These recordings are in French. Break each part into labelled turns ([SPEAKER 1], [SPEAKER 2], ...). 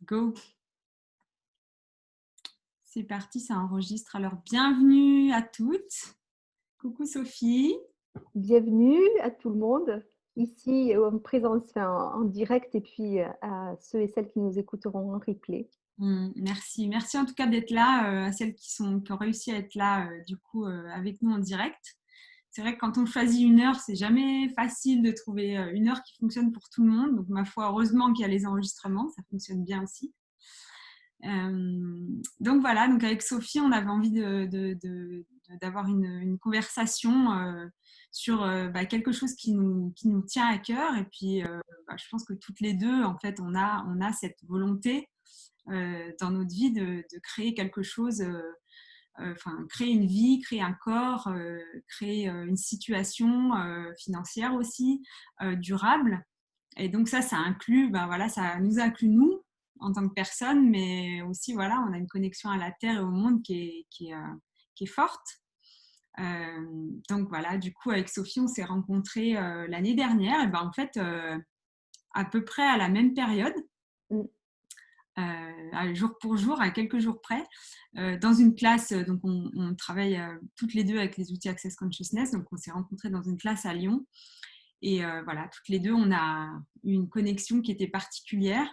[SPEAKER 1] Go. C'est parti, ça enregistre. Alors, bienvenue à toutes. Coucou Sophie.
[SPEAKER 2] Bienvenue à tout le monde, ici en présence, en direct, et puis à ceux et celles qui nous écouteront en replay.
[SPEAKER 1] Merci. Merci en tout cas d'être là, à celles qui ont réussi à être là avec nous en direct. C'est vrai que quand on choisit une heure, c'est jamais facile de trouver une heure qui fonctionne pour tout le monde. Donc, ma foi, heureusement qu'il y a les enregistrements, ça fonctionne bien aussi. Donc voilà, donc avec Sophie, on avait envie d'avoir une conversation sur quelque chose qui nous tient à cœur. Et puis, je pense que toutes les deux, en fait, on a cette volonté dans notre vie de créer quelque chose, créer une vie, créer un corps, créer une situation financière aussi, durable. Et donc ça inclut, ça nous inclut nous en tant que personne, mais aussi voilà, on a une connexion à la terre et au monde qui est forte. Donc voilà, du coup avec Sophie, on s'est rencontrés l'année dernière, et en fait à peu près à la même période.
[SPEAKER 2] Mm.
[SPEAKER 1] Jour pour jour, à quelques jours près, dans une classe. Donc on travaille toutes les deux avec les outils Access Consciousness. Donc on s'est rencontrés dans une classe à Lyon. Et voilà, toutes les deux, on a eu une connexion qui était particulière.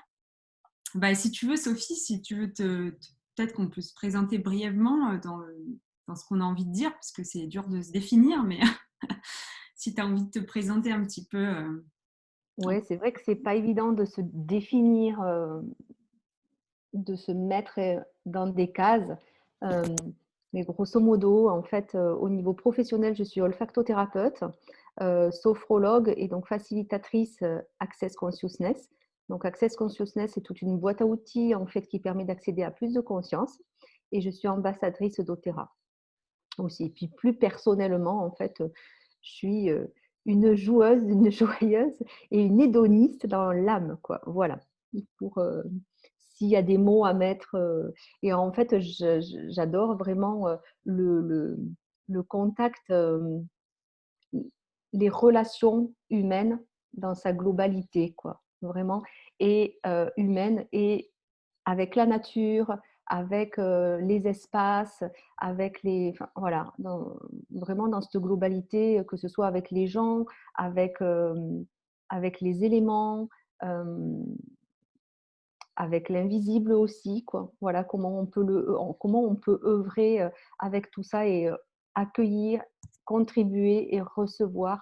[SPEAKER 1] Si tu veux, Sophie, si tu veux peut-être qu'on peut se présenter brièvement dans ce qu'on a envie de dire, parce que c'est dur de se définir, mais si tu as envie de te présenter un petit peu.
[SPEAKER 2] Oui, c'est vrai que c'est pas évident de se définir, de se mettre dans des cases. Mais grosso modo, en fait, au niveau professionnel, je suis olfactothérapeute, sophrologue et donc facilitatrice Access Consciousness. Donc Access Consciousness, c'est toute une boîte à outils en fait qui permet d'accéder à plus de conscience. Et je suis ambassadrice d'Othéra aussi. Et puis plus personnellement, en fait, je suis une joueuse, une joyeuse et une hédoniste dans l'âme, quoi. Voilà. Pour s'il y a des mots à mettre. Et en fait, j'adore vraiment le contact, les relations humaines dans sa globalité, quoi. Vraiment. Et humaine et avec la nature, avec les espaces, avec les, enfin, voilà, vraiment dans cette globalité, que ce soit avec les gens, avec, avec les éléments, euh, avec l'invisible aussi, quoi. Voilà, comment on peut œuvrer avec tout ça et accueillir, contribuer et recevoir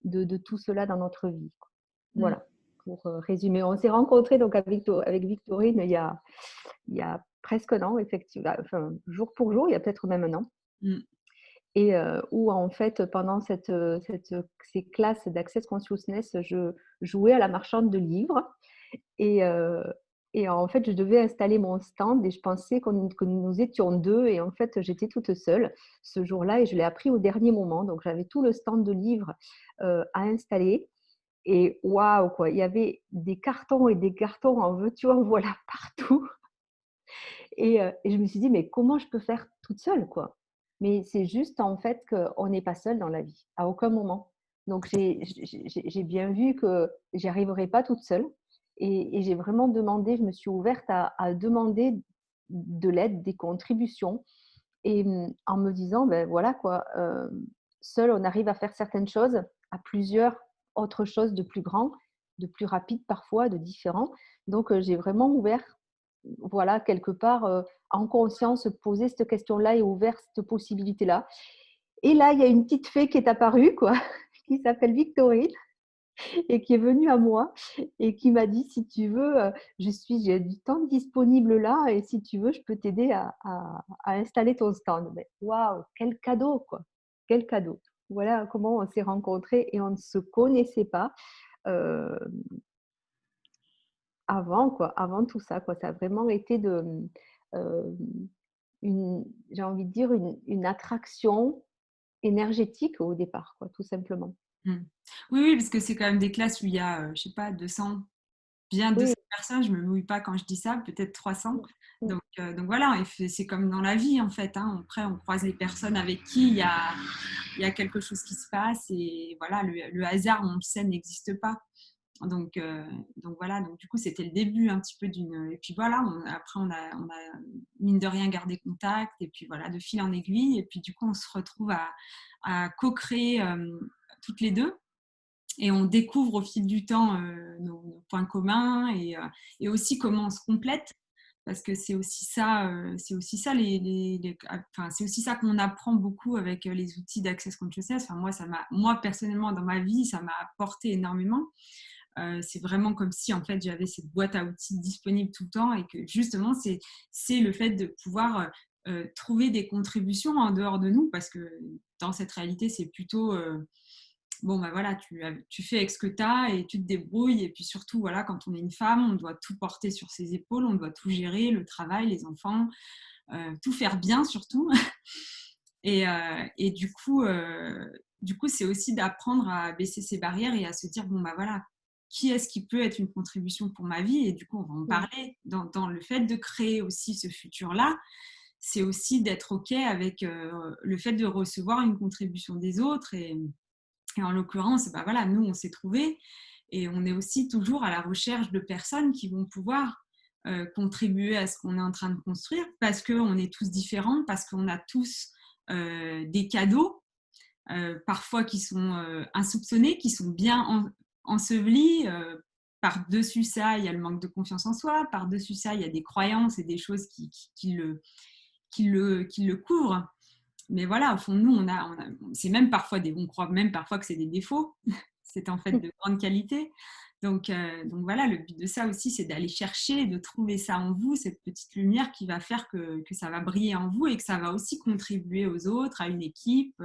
[SPEAKER 2] de tout cela dans notre vie, quoi.
[SPEAKER 1] Mm,
[SPEAKER 2] Voilà, pour résumer. On s'est rencontrés donc avec Victorine il y a presque un an, effectivement, enfin, jour pour jour, il y a peut-être même un an.
[SPEAKER 1] mm.
[SPEAKER 2] Et où en fait, pendant ces classes d'Access Consciousness, je jouais à la marchande de livres. Et, en fait, je devais installer mon stand et je pensais que nous étions deux. Et en fait, j'étais toute seule ce jour-là et je l'ai appris au dernier moment. Donc, j'avais tout le stand de livres à installer. Et waouh, quoi, il y avait des cartons et des cartons en veux-tu, en voilà partout. Et je me suis dit, mais comment je peux faire toute seule, quoi? Mais c'est juste en fait qu'on n'est pas seul dans la vie, à aucun moment. Donc j'ai bien vu que j'y arriverais pas toute seule. Et j'ai vraiment demandé, je me suis ouverte à demander de l'aide, des contributions. Et en me disant, ben voilà quoi, seul on arrive à faire certaines choses, à plusieurs, autre chose de plus grand, de plus rapide parfois, de différent. Donc j'ai vraiment ouvert, voilà, quelque part, en conscience, poser cette question-là et ouvert cette possibilité-là. Et là, il y a une petite fée qui est apparue, quoi, qui s'appelle Victorine et qui est venue à moi et qui m'a dit, si tu veux, j'ai du temps disponible là et si tu veux, je peux t'aider à installer ton stand. Mais waouh, quel cadeau, quoi, quel cadeau. Voilà comment on s'est rencontrés et on ne se connaissait pas euh, avant, quoi, avant tout ça, quoi. Ça a vraiment été euh, j'ai envie de dire, une attraction énergétique au départ, quoi, tout simplement.
[SPEAKER 1] Mm. Oui, oui, parce que c'est quand même des classes où il y a, je sais pas, 200, bien 200
[SPEAKER 2] Oui.
[SPEAKER 1] personnes. Je me mouille pas quand je dis ça, peut-être 300.
[SPEAKER 2] Mm, mm.
[SPEAKER 1] Donc voilà, c'est comme dans la vie en fait, hein. Après, on croise les personnes avec qui il y a quelque chose qui se passe et voilà, le hasard, on le sait, n'existe pas. Donc voilà, donc du coup, c'était le début un petit peu d'une. Et puis voilà, après, on a mine de rien gardé contact. Et puis voilà, de fil en aiguille. Et puis du coup, on se retrouve à co-créer toutes les deux. Et on découvre au fil du temps nos points communs et aussi comment on se complète. Parce que c'est aussi ça enfin, c'est aussi ça qu'on apprend beaucoup avec les outils d'Access Consciousness. Enfin, moi personnellement dans ma vie, ça m'a apporté énormément. C'est vraiment comme si en fait j'avais cette boîte à outils disponible tout le temps et que justement c'est le fait de pouvoir trouver des contributions en dehors de nous, parce que dans cette réalité c'est plutôt bon ben voilà, tu fais avec ce que tu as et tu te débrouilles. Et puis surtout voilà, quand on est une femme, on doit tout porter sur ses épaules, on doit tout gérer, le travail, les enfants, tout faire bien surtout. Et du coup, c'est aussi d'apprendre à baisser ses barrières et à se dire, bon, bah voilà, qui est-ce qui peut être une contribution pour ma vie? Et du coup, on va en
[SPEAKER 2] Mmh.
[SPEAKER 1] parler dans le fait de créer aussi ce futur-là. C'est aussi d'être OK avec le fait de recevoir une contribution des autres. Et en l'occurrence, bah voilà, nous, on s'est trouvés et on est aussi toujours à la recherche de personnes qui vont pouvoir contribuer à ce qu'on est en train de construire, parce qu'on est tous différents, parce qu'on a tous des cadeaux, parfois qui sont insoupçonnés, qui sont bien ensevelis. Par-dessus ça, il y a le manque de confiance en soi. Par-dessus ça, il y a des croyances et des choses qui le couvrent. Mais voilà, au fond, nous, c'est même parfois on croit même parfois que c'est des défauts. C'est en fait de grande qualité. Donc voilà, le but de ça aussi, c'est d'aller chercher, de trouver ça en vous, cette petite lumière qui va faire que ça va briller en vous et que ça va aussi contribuer aux autres, à une équipe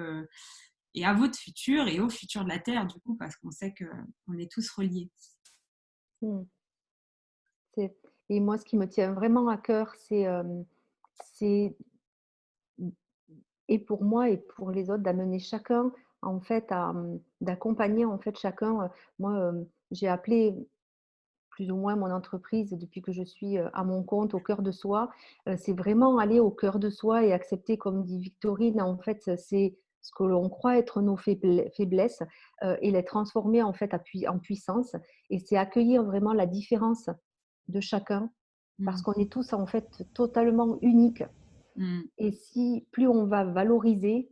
[SPEAKER 1] et à votre futur et au futur de la Terre, du coup, parce qu'on sait qu'on est tous reliés.
[SPEAKER 2] Mmh. C'est et moi, ce qui me tient vraiment à cœur, c'est et pour moi et pour les autres, d'amener chacun, en fait, d'accompagner, en fait, chacun, moi, j'ai appelé plus ou moins mon entreprise depuis que je suis, à mon compte, au cœur de soi. C'est vraiment aller au cœur de soi et accepter, comme dit Victorine, en fait, c'est ce que l'on croit être nos faiblesses, et les transformer, en fait, en puissance. Et c'est accueillir vraiment la différence de chacun, parce
[SPEAKER 1] Mm.
[SPEAKER 2] qu'on est tous, en fait, totalement uniques.
[SPEAKER 1] Mm.
[SPEAKER 2] Et si plus on va valoriser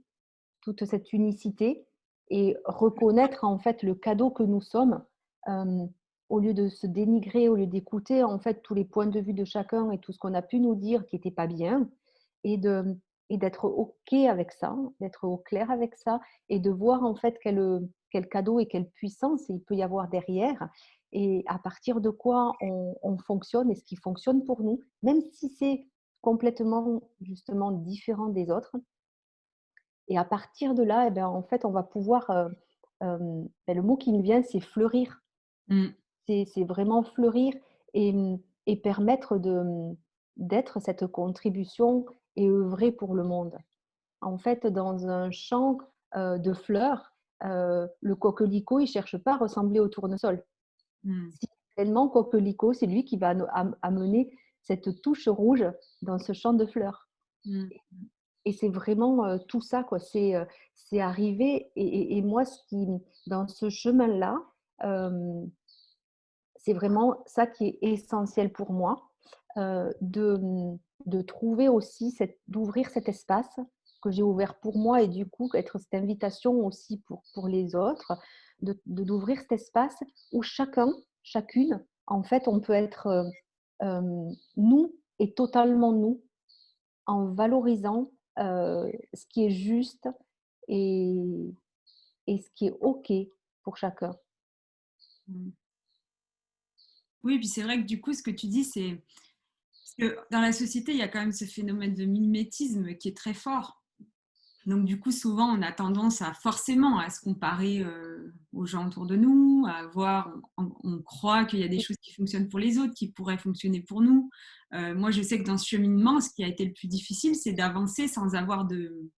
[SPEAKER 2] toute cette unicité et reconnaître en fait le cadeau que nous sommes, euh, au lieu de se dénigrer, au lieu d'écouter en fait tous les points de vue de chacun et tout ce qu'on a pu nous dire qui n'était pas bien, et de et d'être ok avec ça, d'être au clair avec ça, et de voir en fait quel cadeau et quelle puissance il peut y avoir derrière, et à partir de quoi on fonctionne et ce qui fonctionne pour nous, même si c'est complètement justement différent des autres. Et à partir de là, eh ben, en fait, on va pouvoir, le mot qui me vient, c'est fleurir.
[SPEAKER 1] Mm.
[SPEAKER 2] C'est vraiment fleurir et et permettre d'être cette contribution et œuvrer pour le monde. En fait, dans un champ, de fleurs, le coquelicot, il cherche pas à ressembler au tournesol.
[SPEAKER 1] Mm.
[SPEAKER 2] Si tellement coquelicot, c'est lui qui va amener cette touche rouge dans ce champ de fleurs.
[SPEAKER 1] Mm.
[SPEAKER 2] Et c'est vraiment, tout ça quoi, c'est arriver et moi ce qui dans ce chemin-là, hem, c'est vraiment ça qui est essentiel pour moi, de trouver aussi d'ouvrir cet espace que j'ai ouvert pour moi et du coup être cette invitation aussi pour les autres, d'ouvrir cet espace où chacun, chacune, en fait, on peut être, nous et totalement nous en valorisant, ce qui est juste et ce qui est OK pour chacun.
[SPEAKER 1] Mm. Oui, puis c'est vrai que du coup, ce que tu dis, c'est parce que dans la société, il y a quand même ce phénomène de mimétisme qui est très fort. Donc du coup, souvent, on a tendance à forcément à se comparer aux gens autour de nous, à voir, on croit qu'il y a des choses qui fonctionnent pour les autres, qui pourraient fonctionner pour nous. Moi, je sais que dans ce cheminement, ce qui a été le plus difficile, c'est d'avancer sans avoir de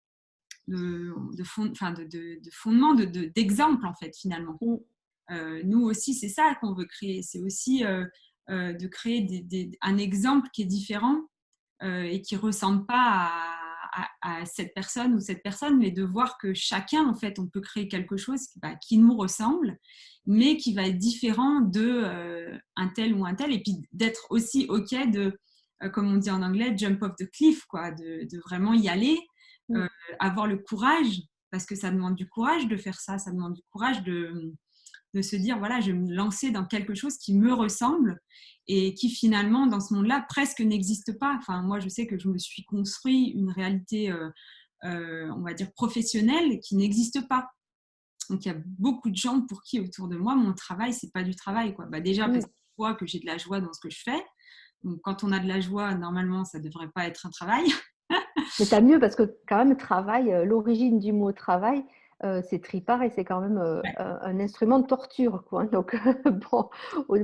[SPEAKER 1] fondement, d'exemple, en fait, finalement.
[SPEAKER 2] Mmh,
[SPEAKER 1] Nous aussi, c'est ça qu'on veut créer. C'est aussi de créer un exemple qui est différent et qui ne ressemble pas à cette personne ou cette personne, mais de voir que chacun, en fait, on peut créer quelque chose qui nous ressemble, mais qui va être différent de un tel ou un tel, et puis d'être aussi OK de, comme on dit en anglais, jump off the cliff, quoi, de vraiment y aller,
[SPEAKER 2] Mmh.
[SPEAKER 1] avoir le courage, parce que ça demande du courage de faire ça, ça demande du courage de se dire, voilà, je vais me lancer dans quelque chose qui me ressemble et qui finalement, dans ce monde-là, presque n'existe pas. Enfin, moi, je sais que je me suis construit une réalité, on va dire, professionnelle qui n'existe pas. Donc, il y a beaucoup de gens pour qui, autour de moi, mon travail, c'est pas du travail, quoi. Bah, déjà,
[SPEAKER 2] Mmh.
[SPEAKER 1] parce que je vois que j'ai de la joie dans ce que je fais. Donc, quand on a de la joie, normalement, ça devrait pas être un travail.
[SPEAKER 2] Mais tu as mieux parce que quand même travail, l'origine du mot travail, c'est tripart et c'est quand même, un instrument de torture, quoi. Donc bon,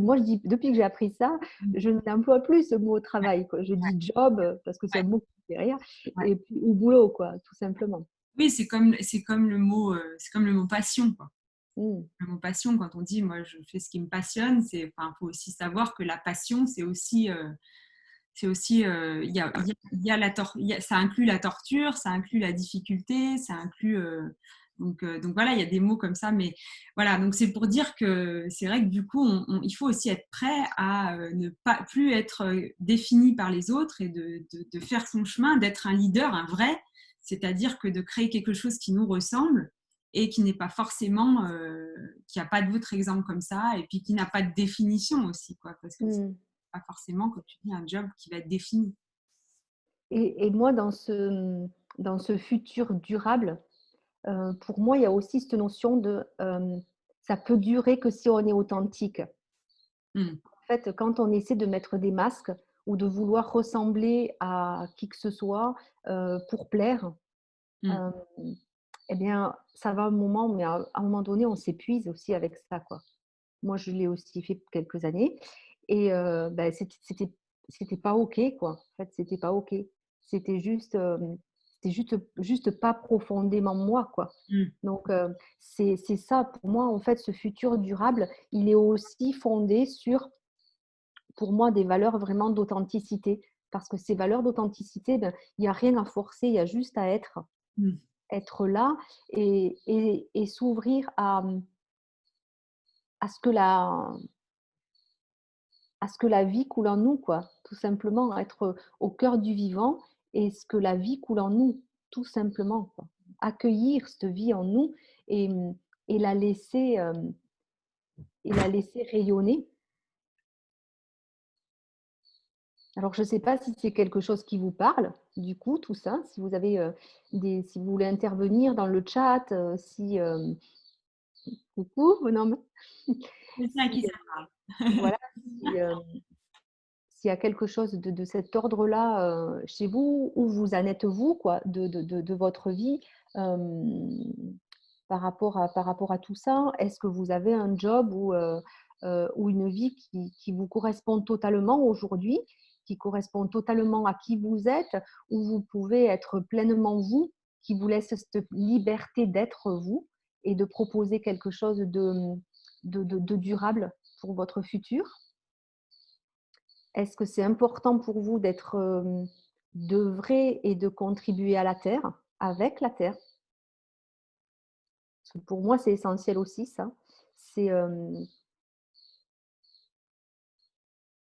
[SPEAKER 2] moi je dis depuis que j'ai appris ça, je n'emploie plus ce mot
[SPEAKER 1] Ouais,
[SPEAKER 2] travail, quoi. Je dis job, parce que c'est
[SPEAKER 1] ouais,
[SPEAKER 2] un mot qui fait rire
[SPEAKER 1] ouais.
[SPEAKER 2] et puis ou boulot, quoi, tout simplement.
[SPEAKER 1] Oui, c'est comme le mot passion, quoi.
[SPEAKER 2] Mmh.
[SPEAKER 1] Le mot passion, quand on dit moi je fais ce qui me passionne, c'est, enfin, faut aussi savoir que la passion, il y a, ça inclut la torture, ça inclut la difficulté, ça inclut donc voilà, il y a des mots comme ça, mais voilà, donc c'est pour dire que c'est vrai que du coup, il faut aussi être prêt à ne pas plus être défini par les autres et de faire son chemin, d'être un leader, un vrai, c'est-à-dire que de créer quelque chose qui nous ressemble et qui n'est pas forcément, qui n'a pas d'autres exemples comme ça, et puis qui n'a pas de définition aussi, quoi, parce que c'est
[SPEAKER 2] Mmh.
[SPEAKER 1] pas forcément, comme tu dis, un job qui va être défini.
[SPEAKER 2] Et moi dans ce futur durable, pour moi, il y a aussi cette notion de, ça peut durer que si on est authentique.
[SPEAKER 1] Mmh.
[SPEAKER 2] En fait, quand on essaie de mettre des masques ou de vouloir ressembler à qui que ce soit, pour plaire,
[SPEAKER 1] Mmh.
[SPEAKER 2] hem, et bien, ça va un moment, mais à un moment donné, on s'épuise aussi avec ça, quoi. Moi, je l'ai aussi fait quelques années et bah, c'était pas OK, quoi. En fait, c'était pas OK. C'était juste, juste pas profondément moi, quoi.
[SPEAKER 1] Mmh.
[SPEAKER 2] Donc c'est ça pour moi, en fait, ce futur durable, il est aussi fondé sur, pour moi, des valeurs vraiment d'authenticité. Parce que ces valeurs d'authenticité, ben, il y a rien à forcer, il y a juste à
[SPEAKER 1] Mmh.
[SPEAKER 2] être là et s'ouvrir à ce que la vie coule en nous, quoi. Tout simplement, être au cœur du vivant et ce que la vie coule en nous, tout simplement, quoi. Accueillir cette vie en nous et et la laisser, rayonner. Alors je ne sais pas si c'est quelque chose qui vous parle, du coup, tout ça, si vous avez, si vous voulez intervenir dans le chat, si, coucou, bonhomme,
[SPEAKER 1] C'est ça à
[SPEAKER 2] si,
[SPEAKER 1] qui ça parle.
[SPEAKER 2] voilà, si, s'il y a quelque chose de cet ordre-là, chez vous, où vous en êtes vous, quoi, de votre vie, hem, par rapport à tout ça? Est-ce que vous avez un job ou une vie qui vous correspond totalement aujourd'hui, qui correspond totalement à qui vous êtes, où vous pouvez être pleinement vous, qui vous laisse cette liberté d'être vous et de proposer quelque chose de durable pour votre futur? Est-ce que c'est important pour vous d'œuvrer et de contribuer à la terre, avec la terre? Parce que pour moi, c'est essentiel aussi ça. C'est,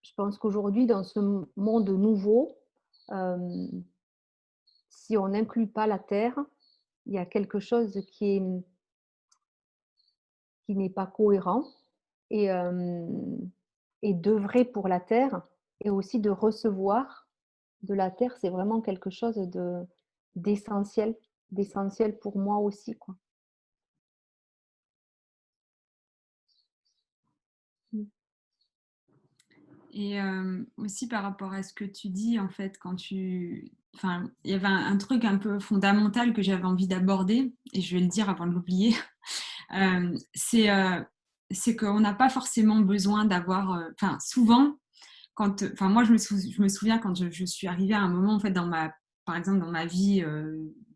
[SPEAKER 2] je pense qu'aujourd'hui, dans ce monde nouveau, hem, si on n'inclut pas la terre, il y a quelque chose qui n'est pas cohérent et d'œuvrer pour la terre et aussi de recevoir de la terre, c'est vraiment quelque chose d'essentiel, d'essentiel pour moi aussi, quoi. Mmh.
[SPEAKER 1] Et aussi par rapport à ce que tu dis, en fait, enfin, il y avait un truc un peu fondamental que j'avais envie d'aborder, et je vais le dire avant de l'oublier. Euh, c'est c'est qu'on n'a pas forcément besoin d'avoir, enfin, souvent, enfin, moi, je me souviens quand je suis arrivée à un moment, en fait, par exemple, dans ma vie,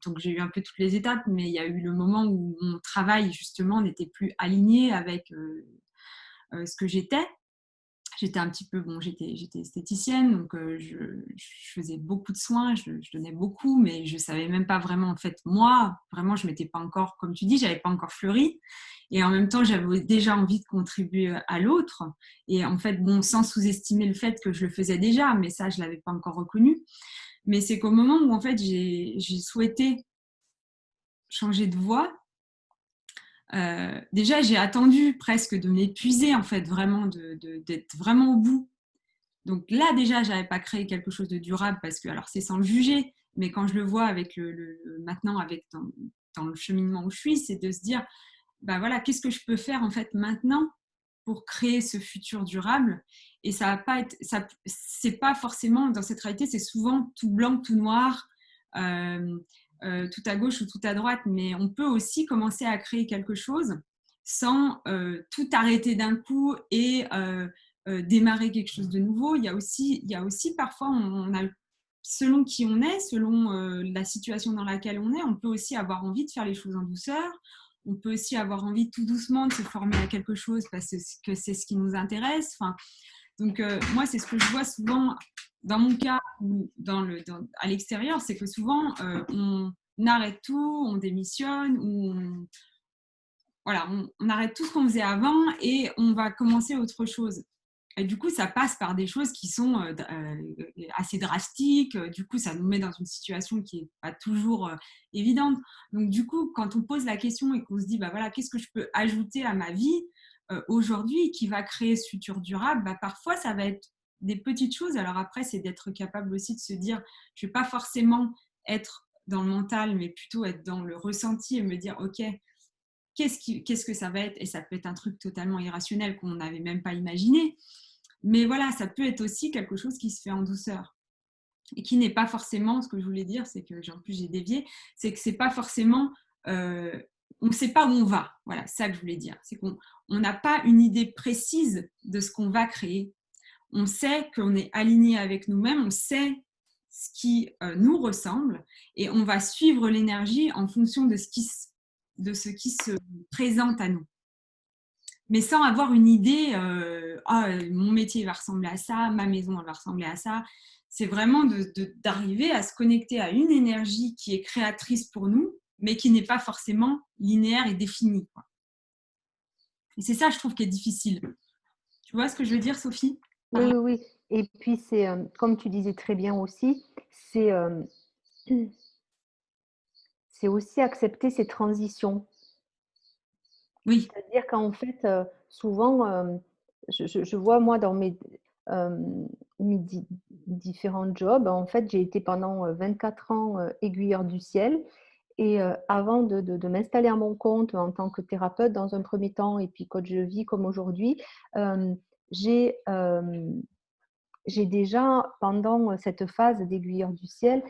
[SPEAKER 1] donc j'ai eu un peu toutes les étapes, mais il y a eu le moment où mon travail, justement, n'était plus aligné avec ce que j'étais. j'étais un petit peu, bon, j'étais esthéticienne, donc je faisais beaucoup de soins, je donnais beaucoup, mais je savais même pas vraiment, en fait, moi, vraiment, je m'étais pas encore, comme tu dis, j'avais pas encore fleuri. Et en même temps, j'avais déjà envie de contribuer à l'autre. Et en fait, bon, sans sous-estimer le fait que je le faisais déjà, mais ça, je l'avais pas encore reconnu. Mais c'est qu'au moment où, en fait, j'ai souhaité changer de voie, déjà, j'ai attendu presque de m'épuiser, en fait, vraiment, d'être vraiment au bout. Donc là, déjà, je n'avais pas créé quelque chose de durable parce que, alors c'est sans le juger, mais quand je le vois avec maintenant, avec dans le cheminement où je suis, c'est de se dire, bah voilà, qu'est-ce que je peux faire en fait maintenant pour créer ce futur durable. Et ça va pas être, ça, c'est pas forcément dans cette réalité, c'est souvent tout blanc, tout noir, euh, tout à gauche ou tout à droite, mais on peut aussi commencer à créer quelque chose sans tout arrêter d'un coup et démarrer quelque chose de nouveau. Il y a aussi parfois, on a, selon qui on est, selon la situation dans laquelle on est, on peut aussi avoir envie de faire les choses en douceur. On peut aussi avoir envie tout doucement de se former à quelque chose parce que c'est ce qui nous intéresse. Enfin, donc, moi, c'est ce que je vois souvent dans mon cas ou à l'extérieur, c'est que souvent, on arrête tout, on démissionne, ou voilà, on arrête tout ce qu'on faisait avant et on va commencer autre chose. Et du coup, ça passe par des choses qui sont assez drastiques. Du coup, ça nous met dans une situation qui n'est pas toujours évidente. Donc, du coup, quand on pose la question et qu'on se dit, bah voilà, qu'est-ce que je peux ajouter à ma vie aujourd'hui qui va créer ce futur durable, bah, parfois, ça va être des petites choses. Alors après, c'est d'être capable aussi de se dire, je ne vais pas forcément être dans le mental, mais plutôt être dans le ressenti et me dire, OK, qu'est-ce que ça va être? Et ça peut être un truc totalement irrationnel qu'on n'avait même pas imaginé. Mais voilà, ça peut être aussi quelque chose qui se fait en douceur et qui n'est pas forcément, ce que je voulais dire, c'est que en plus j'ai dévié, c'est que c'est pas forcément, on ne sait pas où on va. Voilà, c'est ça que je voulais dire. C'est qu'on n'a pas une idée précise de ce qu'on va créer. On sait qu'on est aligné avec nous-mêmes, on sait ce qui nous ressemble et on va suivre l'énergie en fonction de ce qui se présente à nous, mais sans avoir une idée, mon métier va ressembler à ça, ma maison elle va ressembler à ça. C'est vraiment d'arriver à se connecter à une énergie qui est créatrice pour nous, mais qui n'est pas forcément linéaire et définie, quoi. Et c'est ça, je trouve, qui est difficile. Tu vois ce que je veux dire, Sophie?
[SPEAKER 2] Oui, oui, oui. Et puis, c'est, comme tu disais très bien aussi, c'est c'est aussi accepter ces transitions.
[SPEAKER 1] Oui,
[SPEAKER 2] C'est-à-dire qu'en fait, souvent, je vois moi dans euh, mes différents jobs, en fait, j'ai été pendant 24 ans aiguilleur du ciel. Et avant de m'installer à mon compte en tant que thérapeute dans un premier temps et puis coach de vie comme aujourd'hui, euh, j'ai j'ai déjà, pendant cette phase d'aiguilleur du ciel,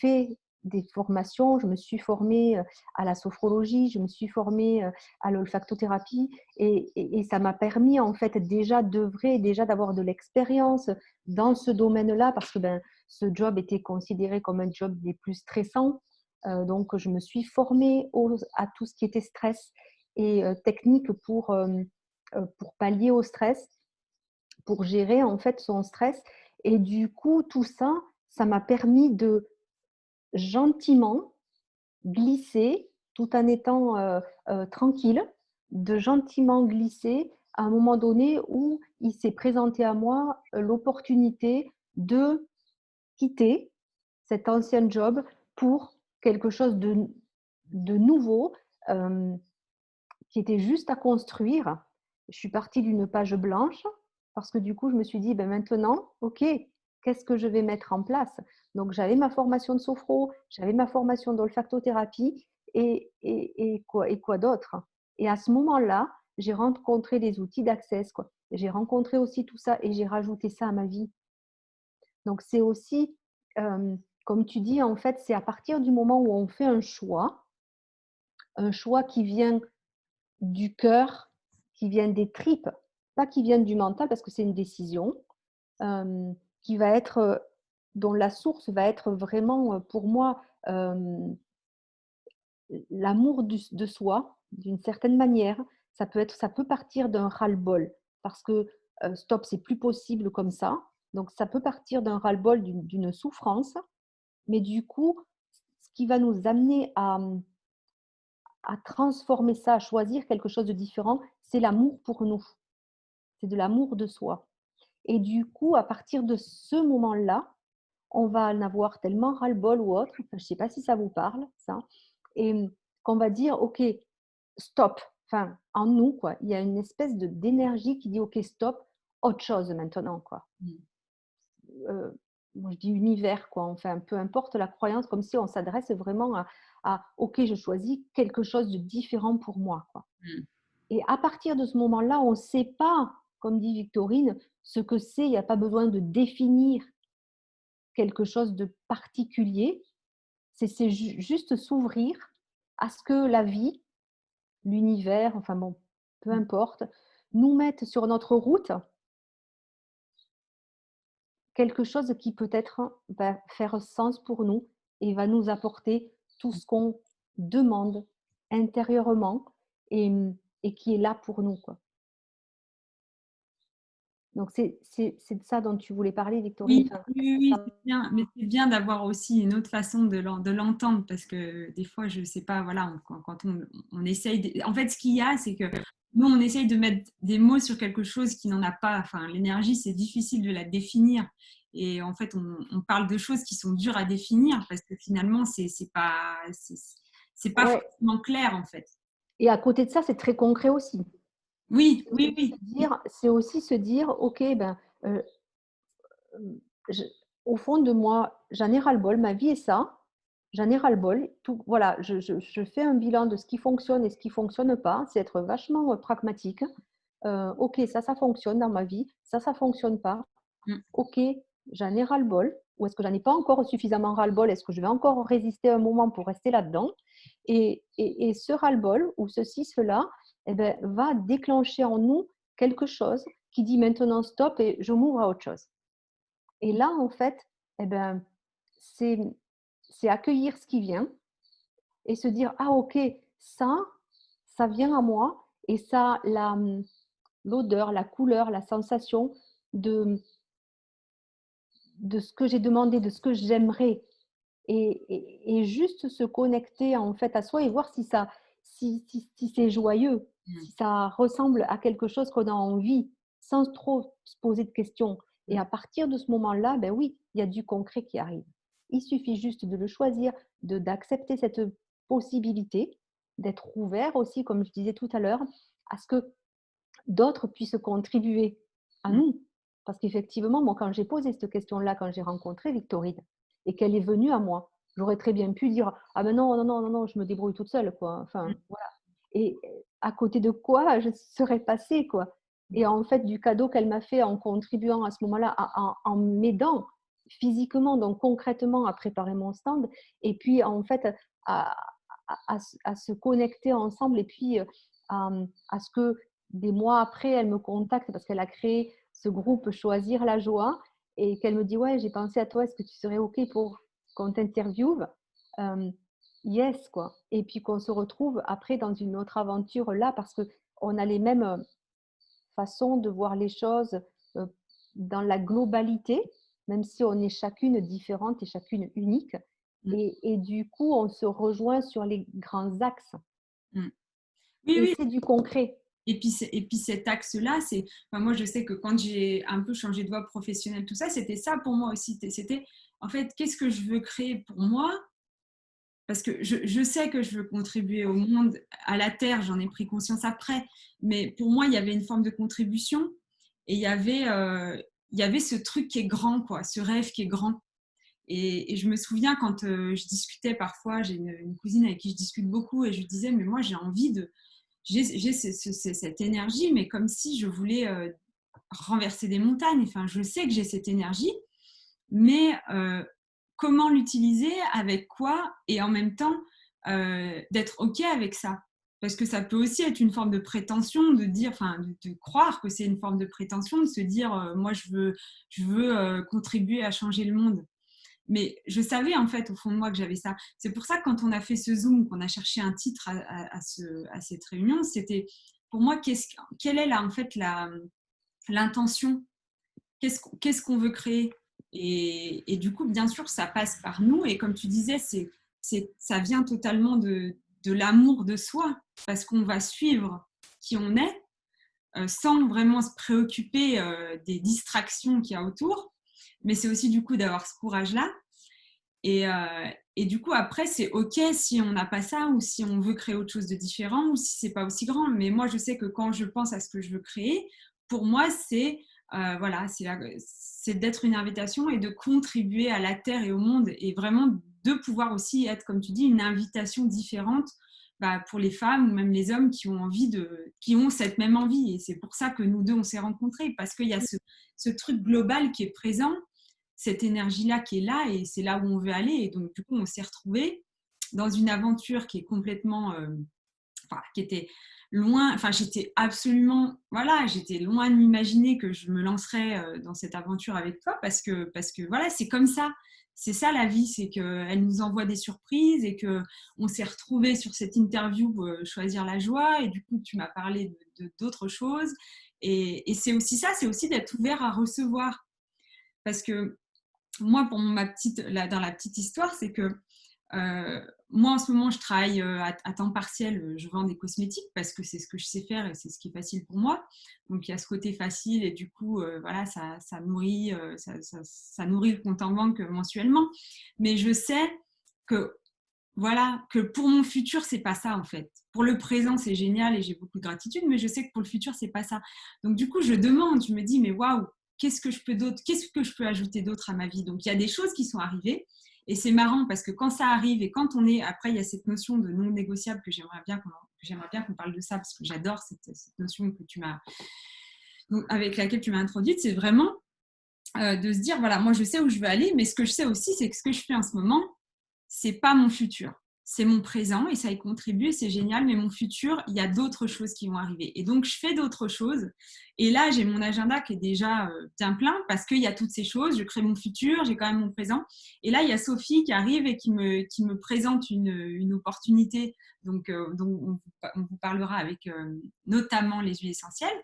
[SPEAKER 2] fait des formations. Je me suis formée à la sophrologie, je me suis formée à l'olfactothérapie et ça m'a permis en fait déjà d'œuvrer, déjà d'avoir de l'expérience dans ce domaine-là parce que ben, ce job était considéré comme un job des plus stressants. Donc, je me suis formée à tout ce qui était stress et technique pour pallier au stress, pour gérer en fait son stress. Et du coup, tout ça, ça m'a permis de gentiment glisser, tout en étant tranquille, de gentiment glisser à un moment donné où il s'est présenté à moi l'opportunité de quitter cet ancien job pour quelque chose de nouveau, euh, qui était juste à construire. Je suis partie d'une page blanche parce que du coup, je me suis dit, ben maintenant, OK, qu'est-ce que je vais mettre en place? Donc, j'avais ma formation de sophro, j'avais ma formation d'olfactothérapie et quoi d'autre? Et à ce moment-là, j'ai rencontré les outils d'Access, quoi. J'ai rencontré aussi tout ça et j'ai rajouté ça à ma vie. Donc, c'est aussi, comme tu dis, en fait, c'est à partir du moment où on fait un choix qui vient du cœur, qui vient des tripes, pas qui vient du mental parce que c'est une décision, qui va être, dont la source va être vraiment pour moi l'amour de soi d'une certaine manière. Ça peut partir d'un ras-le-bol parce que stop, c'est plus possible comme ça. Donc, ça peut partir d'un ras-le-bol, d'une souffrance, mais du coup, ce qui va nous amener à transformer ça, à choisir quelque chose de différent, c'est l'amour pour nous. C'est de l'amour de soi. Et du coup, à partir de ce moment-là, on va en avoir tellement ras-le-bol ou autre, enfin, je ne sais pas si ça vous parle, ça, et qu'on va dire, OK, stop. Enfin, en nous, quoi, il y a une espèce d'énergie qui dit, OK, stop, autre chose maintenant, quoi.
[SPEAKER 1] Mmh.
[SPEAKER 2] Moi, je dis univers, quoi. Enfin, peu importe la croyance, comme si on s'adresse vraiment OK, je choisis quelque chose de différent pour moi, quoi.
[SPEAKER 1] Mmh.
[SPEAKER 2] Et à partir de ce moment-là, on ne sait pas, comme dit Victorine, ce que c'est. Il n'y a pas besoin de définir quelque chose de particulier. C'est juste s'ouvrir à ce que la vie, l'univers, enfin bon, peu importe, nous mette sur notre route quelque chose qui peut-être va faire sens pour nous et va nous apporter tout ce qu'on demande intérieurement et, et qui est là pour nous, quoi. Donc c'est de ça dont tu voulais parler, Victorine.
[SPEAKER 1] Oui,
[SPEAKER 2] Enfin,
[SPEAKER 1] oui, oui, oui, c'est
[SPEAKER 2] ça
[SPEAKER 1] bien, mais c'est bien d'avoir aussi une autre façon de l'entendre parce que des fois, je sais pas, voilà, quand on essaye, en fait, ce qu'il y a, c'est que nous, on essaye de mettre des mots sur quelque chose qui n'en a pas, enfin, l'énergie, c'est difficile de la définir. Et en fait, on parle de choses qui sont dures à définir parce que finalement, c'est pas
[SPEAKER 2] ouais.
[SPEAKER 1] forcément clair, en fait.
[SPEAKER 2] Et à côté de ça, c'est très concret aussi.
[SPEAKER 1] Oui,
[SPEAKER 2] C'est
[SPEAKER 1] oui, oui.
[SPEAKER 2] c'est aussi se dire, OK, ben, je au fond de moi, j'en ai ras-le-bol, ma vie est ça, j'en ai ras-le-bol. Tout voilà, je fais un bilan de ce qui fonctionne et ce qui fonctionne pas. C'est être vachement, pragmatique. OK, ça fonctionne dans ma vie, ça fonctionne pas.
[SPEAKER 1] Mm,
[SPEAKER 2] OK, j'en ai ras-le-bol ou est-ce que j'en ai pas encore suffisamment ras-le-bol? Est-ce que je vais encore résister un moment pour rester là-dedans? Et ce ras-le-bol ou ceci, cela, eh beh, va déclencher en nous quelque chose qui dit: «Maintenant stop et je m'ouvre à autre chose». Et là, en fait, eh ben, c'est c'est accueillir ce qui vient et se dire: «Ah OK, ça, ça vient à moi et ça a l'odeur, la couleur, la sensation de ce que j'ai demandé, de ce que j'aimerais». Et juste se connecter, en fait, à soi et voir si c'est joyeux,
[SPEAKER 1] mm,
[SPEAKER 2] si ça ressemble à quelque chose qu'on a envie, sans trop se poser de questions. Et
[SPEAKER 1] mm.
[SPEAKER 2] à partir de ce moment-là, ben oui, il y a du concret qui arrive. Il suffit juste de le choisir, d'accepter cette possibilité, d'être ouvert aussi, comme je disais tout à l'heure, à ce que d'autres puissent contribuer à
[SPEAKER 1] Mm.
[SPEAKER 2] nous. Parce qu'effectivement, moi, quand j'ai posé cette question-là, quand j'ai rencontré Victorine et qu'elle est venue à moi, j'aurais très bien pu dire: «Ah ben non, non, non, non, non, je me débrouille toute seule, quoi». Enfin, voilà. Et à côté de quoi je serais passée, quoi. Et en fait, du cadeau qu'elle m'a fait en contribuant à ce moment-là, en m'aidant physiquement, donc concrètement à préparer mon stand et puis en fait à à se connecter ensemble et puis, à ce que des mois après, elle me contacte parce qu'elle a créé ce groupe Choisir la joie et qu'elle me dit: «Ouais, j'ai pensé à toi, est-ce que tu serais OK pour qu'on t'interviewe?» Hem, yes, quoi. Et puis qu'on se retrouve après dans une autre aventure là parce qu'on a les mêmes, façons de voir les choses, heu, dans la globalité, même si on est chacune différente et chacune unique
[SPEAKER 1] Mm.
[SPEAKER 2] et du coup, on se rejoint sur les grands axes
[SPEAKER 1] Mm. Oui,
[SPEAKER 2] et
[SPEAKER 1] oui.
[SPEAKER 2] c'est du concret.
[SPEAKER 1] Et puis cet axe-là, c'est, enfin, moi je sais que quand j'ai un peu changé de voie professionnelle, tout ça, c'était ça pour moi aussi. C'était en fait, qu'est-ce que je veux créer pour moi? Parce que je sais que je veux contribuer au monde, à la Terre, j'en ai pris conscience après. Mais pour moi, il y avait une forme de contribution et il y avait ce truc qui est grand, quoi, ce rêve qui est grand. Et je me souviens quand je discutais parfois, j'ai une cousine avec qui je discute beaucoup et je lui disais, mais moi j'ai envie de, j'ai cette énergie, mais comme si je voulais renverser des montagnes. Enfin, je sais que j'ai cette énergie, mais comment l'utiliser, avec quoi, et en même temps d'être OK avec ça. Parce que ça peut aussi être une forme de prétention, de dire, enfin, de croire que c'est une forme de prétention, de se dire, moi, je veux contribuer à changer le monde. Mais je savais en fait au fond de moi que j'avais ça. C'est pour ça que quand on a fait ce Zoom, qu'on a cherché un titre à cette réunion, c'était pour moi, quelle est là, en fait l'intention. Qu'est-ce qu'on veut créer? Et du coup, bien sûr, ça passe par nous. Et comme tu disais, ça vient totalement de l'amour de soi, parce qu'on va suivre qui on est, sans vraiment se préoccuper des distractions qu'il y a autour. Mais c'est aussi du coup d'avoir ce courage-là. Et du coup, après, c'est OK si on n'a pas ça ou si on veut créer autre chose de différent ou si c'est pas aussi grand. Mais moi, je sais que quand je pense à ce que je veux créer, pour moi, voilà, c'est d'être une invitation et de contribuer à la Terre et au monde et vraiment de pouvoir aussi être, comme tu dis, une invitation différente pour les femmes ou même les hommes qui ont cette même envie. Et c'est pour ça que nous deux, on s'est rencontrés parce qu'il y a ce truc global qui est présent, cette énergie-là qui est là et c'est là où on veut aller. Et donc, du coup, on s'est retrouvés dans une aventure qui est complètement, qui était loin, j'étais absolument, voilà, j'étais loin de m'imaginer que je me lancerais dans cette aventure avec toi parce que voilà, c'est comme ça. C'est ça la vie, c'est qu'elle nous envoie des surprises et qu'on s'est retrouvés sur cette interview Choisir la joie et du coup tu m'as parlé d'autres choses et c'est aussi ça, c'est aussi d'être ouvert à recevoir parce que moi, pour dans la petite histoire, c'est que moi, en ce moment, je travaille à temps partiel. Je vends des cosmétiques parce que c'est ce que je sais faire et c'est ce qui est facile pour moi. Donc, il y a ce côté facile et du coup, voilà, ça nourrit, ça nourrit le compte en banque mensuellement. Mais je sais que, voilà, que pour mon futur, c'est pas ça en fait. Pour le présent, c'est génial et j'ai beaucoup de gratitude, mais je sais que pour le futur, c'est pas ça. Donc, du coup, je me dis, mais waouh, qu'est-ce que je peux ajouter d'autre à ma vie? Donc, il y a des choses qui sont arrivées et c'est marrant parce que quand ça arrive et quand on est, après, il y a cette notion de non négociable que j'aimerais bien qu'on parle de ça parce que j'adore cette notion avec laquelle tu m'as introduite. C'est vraiment de se dire, voilà, moi, je sais où je veux aller, mais ce que je sais aussi, c'est que ce que je fais en ce moment, c'est pas mon futur. C'est mon présent et ça y contribue, c'est génial, mais mon futur, il y a d'autres choses qui vont arriver. Et donc, je fais d'autres choses. Et là, j'ai mon agenda qui est déjà bien plein parce qu'il y a toutes ces choses. Je crée mon futur, j'ai quand même mon présent. Et là, il y a Sophie qui arrive et qui me présente une opportunité dont on vous parlera avec notamment les huiles essentielles.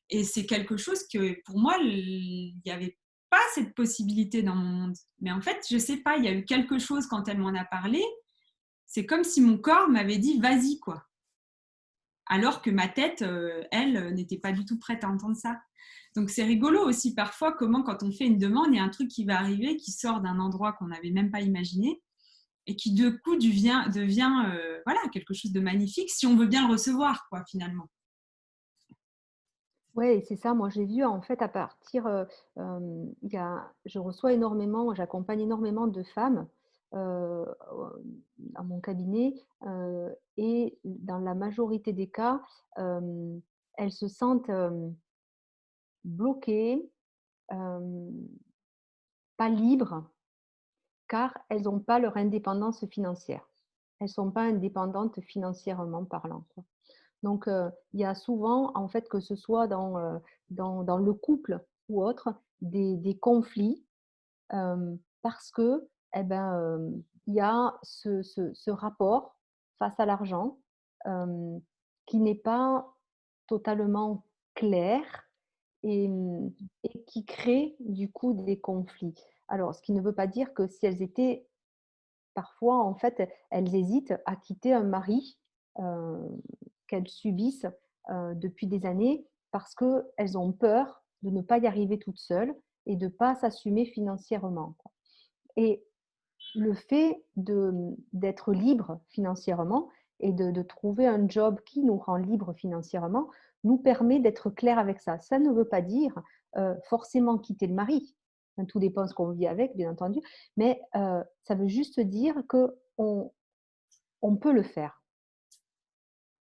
[SPEAKER 1] Et c'est quelque chose que pour moi, il n'y avait pas cette possibilité dans mon monde. Mais en fait, je sais pas, il y a eu quelque chose quand elle m'en a parlé. C'est comme si mon corps m'avait dit vas-y quoi. Alors que ma tête, elle, n'était pas du tout prête à entendre ça. Donc c'est rigolo aussi parfois comment quand on fait une demande, il y a un truc qui va arriver qui sort d'un endroit qu'on n'avait même pas imaginé et qui de coup devient voilà, quelque chose de magnifique si on veut bien le recevoir quoi finalement.
[SPEAKER 2] Ouais, c'est ça. Moi, j'ai vu en fait à partir, je reçois énormément, j'accompagne énormément de femmes, heu, dans mon cabinet, et dans la majorité des cas, hem, elles se sentent, bloquées, hem, pas libres, car elles ont pas leur indépendance financière. Elles sont pas indépendantes financièrement parlant, quoi. Donc, il y a souvent, en fait, que ce soit dans le couple ou autre, des conflits, parce que, eh ben, il y a ce rapport face à l'argent, hem, qui n'est pas totalement clair et qui crée, du coup, des conflits. Alors, ce qui ne veut pas dire que si elles étaient parfois, en fait, elles hésitent à quitter un mari, heu, qu'elles subissent, depuis des années parce qu'elles ont peur de ne pas y arriver toutes seules et de ne pas s'assumer financièrement, quoi. Et le fait d'être libre financièrement et de trouver un job qui nous rend libre financièrement, nous permet d'être clair avec ça. Ça ne veut pas dire, forcément quitter le mari. Enfin, tout dépend de ce qu'on vit avec, bien entendu, mais ça veut juste dire qu'on on peut le faire.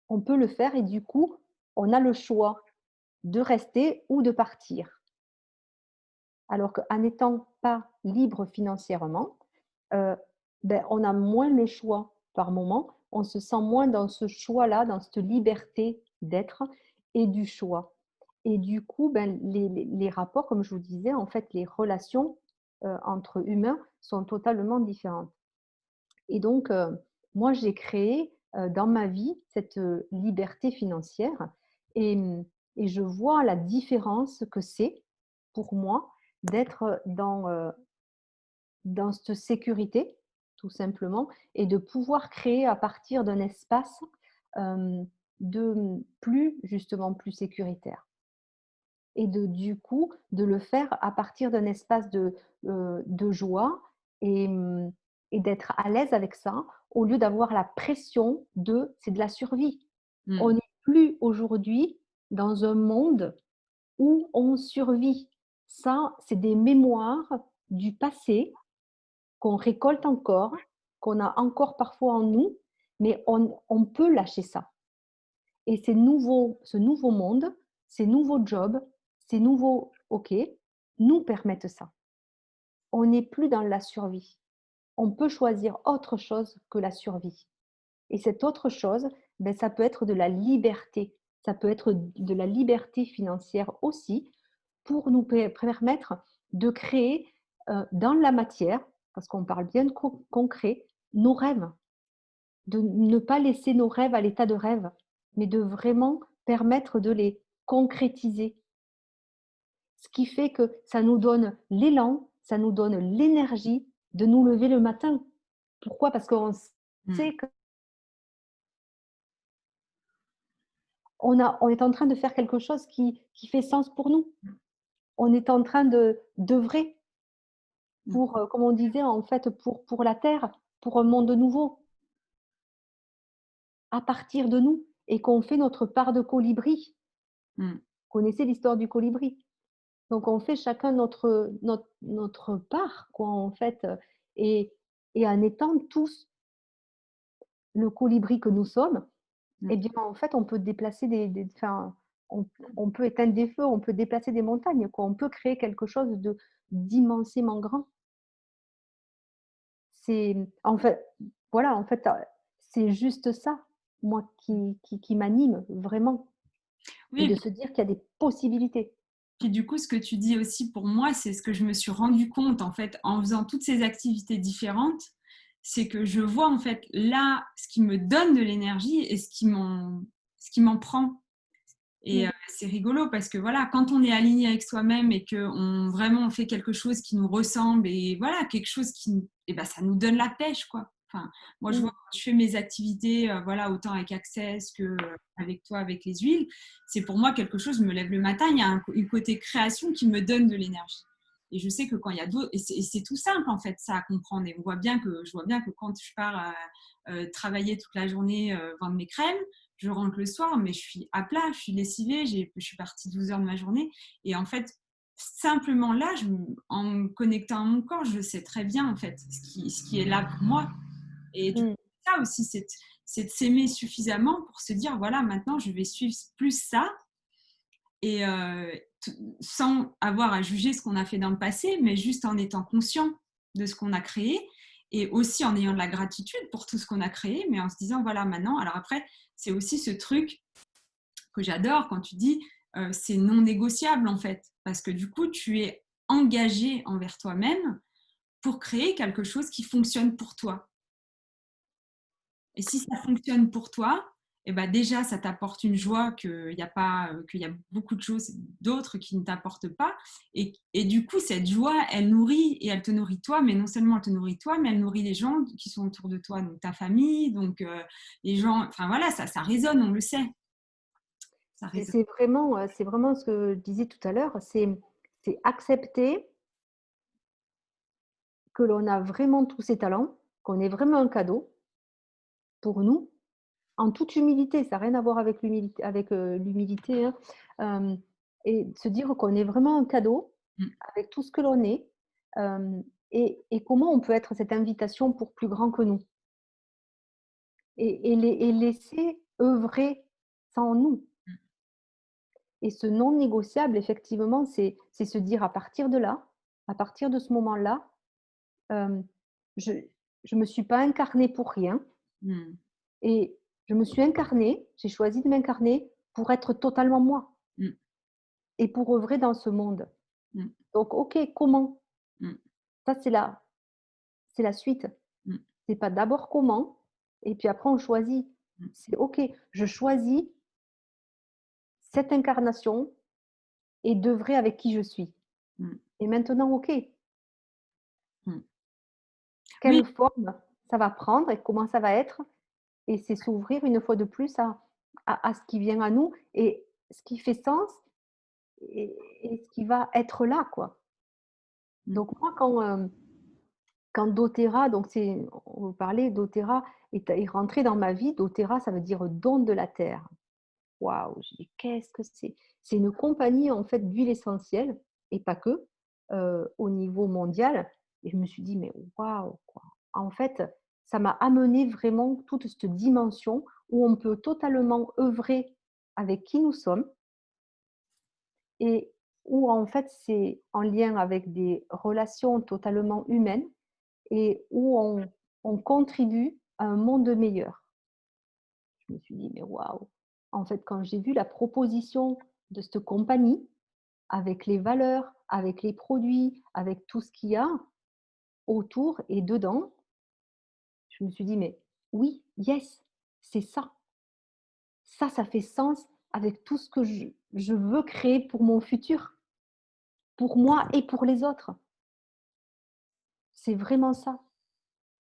[SPEAKER 2] On peut le faire et du coup, on a le choix de rester ou de partir. Alors qu'en n'étant pas libre financièrement, heu, on a moins le choix par moment. On se sent moins dans ce choix-là, dans cette liberté d'être et du choix. Et du coup, les rapports, comme je vous disais, en fait, les relations, entre humains sont totalement différentes. Et donc, moi, j'ai créé, dans ma vie cette, liberté financière et Et je vois la différence que c'est pour moi d'être dans cette sécurité, tout simplement, et de pouvoir créer à partir d'un espace euh, justement plus sécuritaire. Et du coup, de le faire à partir d'un espace de joie et, mmh, et d'être à l'aise avec ça, au lieu d'avoir la pression c'est de la survie. On
[SPEAKER 1] Mm.
[SPEAKER 2] n'est plus aujourd'hui dans un monde où on survit. Ça, c'est des mémoires du passé qu'on récolte encore, qu'on a encore parfois en nous, mais on peut lâcher ça. Et ce nouveau monde, ces nouveaux jobs, ces nouveaux OK, nous permettent ça. On n'est plus dans la survie. On peut choisir autre chose que la survie. Et cette autre chose, ben, ça peut être de la liberté. Ça peut être de la liberté financière aussi pour nous permettre de créer dans la matière, parce qu'on parle bien de concret, nos rêves. De ne pas laisser nos rêves à l'état de rêve, mais de vraiment permettre de les concrétiser. Ce qui fait que ça nous donne l'élan, ça nous donne l'énergie de nous lever le matin. Pourquoi? Parce qu'on
[SPEAKER 1] Mm.
[SPEAKER 2] sait on est en train de faire quelque chose qui fait sens pour nous. On est en train d'œuvrer
[SPEAKER 1] Mm.
[SPEAKER 2] pour, comme on disait, en fait, pour la terre, pour un monde nouveau, à partir de nous, et qu'on fait notre part de colibri.
[SPEAKER 1] Mm.
[SPEAKER 2] Vous connaissez l'histoire du colibri? Donc on fait chacun notre part, quoi, en fait, et en étant tous le colibri que nous sommes,
[SPEAKER 1] Mm.
[SPEAKER 2] eh bien, en fait, on peut déplacer enfin, on peut éteindre des feux, on peut déplacer des montagnes, quoi. On peut créer quelque chose d'immensément grand. C'est en fait, voilà, en fait, c'est juste ça, moi, qui m'anime vraiment, et
[SPEAKER 1] Oui,
[SPEAKER 2] de se dire qu'il y a des possibilités.
[SPEAKER 1] puis du coup, ce que tu dis aussi pour moi, c'est ce que je me suis rendu compte en fait en faisant toutes ces activités différentes, c'est que je vois en fait là ce qui me donne de l'énergie et ce qui m'en prend. Et
[SPEAKER 2] Mmh,
[SPEAKER 1] c'est rigolo parce que voilà, quand on est aligné avec soi-même et que vraiment on fait quelque chose qui nous ressemble et voilà, quelque chose et ben, ça nous donne la pêche quoi. Enfin, moi je vois
[SPEAKER 2] mmh,
[SPEAKER 1] quand je fais mes activités, voilà, autant avec Access que avec toi, avec les huiles, c'est pour moi quelque chose, je me lève le matin, il y a un côté création qui me donne de l'énergie. Et je sais que quand il y a d'autres, et c'est tout simple en fait ça à comprendre. Et je vois bien que quand je pars travailler toute la journée, vendre mes crèmes, je rentre le soir, mais je suis à plat, je suis lessivée, je suis partie 12 heures de ma journée. Et en fait, simplement là, en me connectant à mon corps, je sais très bien en fait ce qui est là pour moi. Et du coup,
[SPEAKER 2] mmh.
[SPEAKER 1] ça aussi, c'est de s'aimer suffisamment pour se dire, voilà, maintenant, je vais suivre plus ça. Et sans avoir à juger ce qu'on a fait dans le passé, mais juste en étant conscient de ce qu'on a créé et aussi en ayant de la gratitude pour tout ce qu'on a créé, mais en se disant, voilà, maintenant, alors après, c'est aussi ce truc que j'adore quand tu dis, c'est non négociable en fait, parce que du coup, tu es engagé envers toi-même pour créer quelque chose qui fonctionne pour toi. Et si ça fonctionne pour toi, eh ben déjà, ça t'apporte une joie qu'il y a beaucoup de choses d'autres qui ne t'apportent pas. Et du coup, cette joie, elle nourrit et elle te nourrit toi, mais non seulement elle te nourrit toi, mais elle nourrit les gens qui sont autour de toi, donc ta famille, donc les gens. Enfin voilà, ça résonne, on le sait. Ça résonne.
[SPEAKER 2] C'est vraiment ce que je disais tout à l'heure, c'est accepter que l'on a vraiment tous ces talents, qu'on est vraiment un cadeau pour nous, en toute humilité. Ça n'a rien à voir avec l'humilité, hein, et se dire qu'on est vraiment un cadeau
[SPEAKER 1] Mm.
[SPEAKER 2] avec tout ce que l'on est, et comment on peut être cette invitation pour plus grand que nous, et laisser œuvrer sans nous. Et ce non négociable, effectivement, c'est se dire à partir de là, à partir de ce moment-là, hem, je me suis pas incarnée pour rien,
[SPEAKER 1] Mm.
[SPEAKER 2] et je me suis incarnée, j'ai choisi de m'incarner pour être totalement moi
[SPEAKER 1] Mm.
[SPEAKER 2] et pour œuvrer dans ce monde.
[SPEAKER 1] Mm.
[SPEAKER 2] Donc OK, comment?
[SPEAKER 1] Mm.
[SPEAKER 2] Ça, c'est la suite.
[SPEAKER 1] Mm.
[SPEAKER 2] C'est pas d'abord comment et puis après on choisit.
[SPEAKER 1] Mm.
[SPEAKER 2] C'est OK, je choisis cette incarnation est de vrai avec qui je suis.
[SPEAKER 1] Mmh.
[SPEAKER 2] Et maintenant, OK,
[SPEAKER 1] Mmh. Oui,
[SPEAKER 2] quelle forme ça va prendre et comment ça va être? Et c'est s'ouvrir une fois de plus à ce qui vient à nous et ce qui fait sens et et ce qui va être là, quoi.
[SPEAKER 1] mmh,
[SPEAKER 2] Donc moi, quand doTERRA, donc c'est on vous parlait, doTERRA est rentré dans ma vie. doTERRA, ça veut dire don de la terre. Waouh! Je dis: «Qu'est-ce que c'est?» C'est une compagnie, en fait, d'huile essentielle et pas que, au niveau mondial et je me suis dit: «Mais waouh, quoi!» En fait, ça m'a amené vraiment toute cette dimension où on peut totalement œuvrer avec qui nous sommes et où, en fait, c'est en lien avec des relations totalement humaines et où on contribue à un monde meilleur. Je me suis dit: «Mais waouh!» En fait, quand j'ai vu la proposition de cette compagnie, avec les valeurs, avec les produits, avec tout ce qu'il y a autour et dedans, je me suis dit: «Mais oui, yes, c'est ça. Ça fait sens avec tout ce que je veux créer pour mon futur, pour moi et pour les autres». C'est vraiment ça.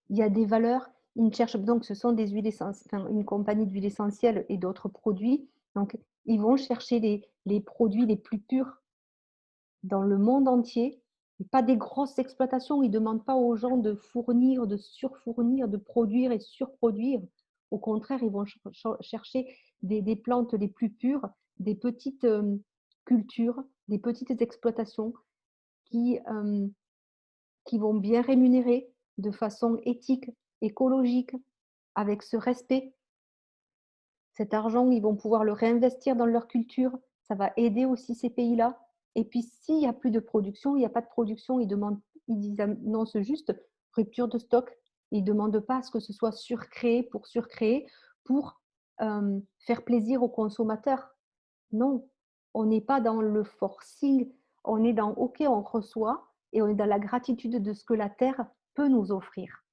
[SPEAKER 2] Il y a des valeurs, ils ne cherchent donc ce sont des huiles enfin, une compagnie d'huiles essentielles et d'autres produits. Donc, ils vont chercher les produits les plus purs dans le monde entier et pas des grosses exploitations. Ils ne demandent pas aux gens de fournir, de surfournir, de produire et surproduire. Au contraire, ils vont chercher des plantes les plus pures, des petites cultures, des petites exploitations qui, qui vont bien rémunérer de façon éthique, écologique, avec ce respect. Cet argent, ils vont pouvoir le réinvestir dans leur culture. Ça va aider aussi ces pays-là. Et puis, s'il n'y a plus de production, il n'y a pas de production, ils annoncent juste rupture de stock. Ils ne demandent pas à ce que ce soit surcréé pour faire plaisir aux consommateurs. Non, on n'est pas dans le forcing, on est dans OK, on reçoit et on est dans la gratitude de ce que la terre peut nous offrir.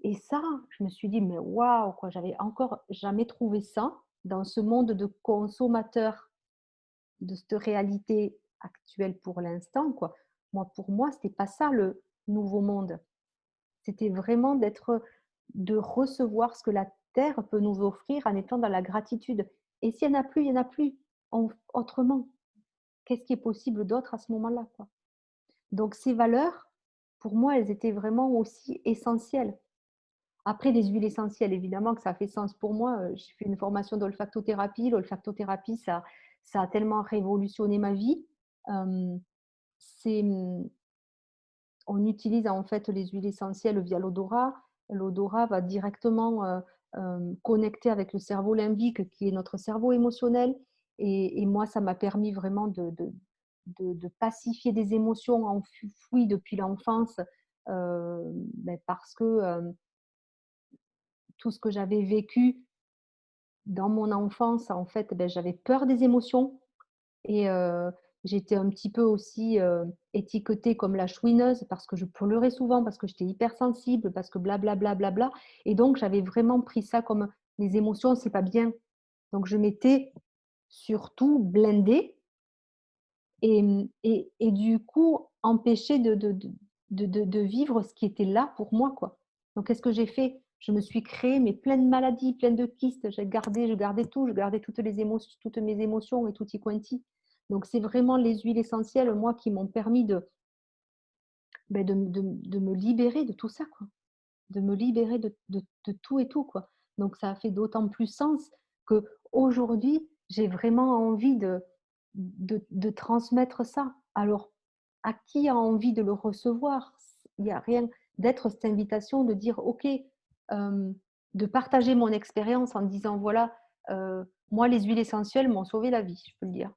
[SPEAKER 2] Et ça, je me suis dit: «Mais waouh, quoi, j'avais encore jamais trouvé ça dans ce monde de consommateurs, de cette réalité actuelle pour l'instant, quoi». Moi, pour moi, c'était pas ça le nouveau monde. C'était vraiment de recevoir ce que la terre peut nous offrir en étant dans la gratitude. Et s'il y en a plus, il y en a plus. Autrement, qu'est-ce qui est possible d'autre à ce moment-là, quoi? Donc ces valeurs, pour moi, elles étaient vraiment aussi essentielles. Après des huiles essentielles, évidemment que ça fait sens pour moi, j'ai fait une formation d'olfactothérapie. L'olfactothérapie, ça a tellement révolutionné ma vie. Hem, c'est, on utilise en fait les huiles essentielles via l'odorat. L'odorat va directement, connecter avec le cerveau limbique qui est notre cerveau émotionnel et moi ça m'a permis vraiment de pacifier des émotions enfouies depuis l'enfance, parce que, tout ce que j'avais vécu dans mon enfance, en fait, j'avais peur des émotions et j'étais un petit peu aussi, étiquetée comme la chouineuse parce que je pleurais souvent, parce que j'étais hypersensible, parce que blablabla et donc j'avais vraiment pris ça comme les émotions, c'est pas bien. Donc je m'étais surtout blindée et et du coup empêchée de vivre ce qui était là pour moi, quoi. Donc qu'est-ce que j'ai fait? Je me suis créée mais plein de maladies, plein de kystes, je gardais tout, je gardais toutes mes émotions et tutti quanti. Donc c'est vraiment les huiles essentielles, moi, qui m'ont permis de me libérer de tout ça, quoi. De me libérer de tout et tout, quoi. Donc ça a fait d'autant plus sens qu'aujourd'hui, j'ai vraiment envie de transmettre ça. Alors, à qui a envie de le recevoir? Il y a rien d'être cette invitation de dire: «OK», de partager mon expérience en disant: «Voilà, moi les huiles essentielles m'ont sauvé la vie», je peux le dire.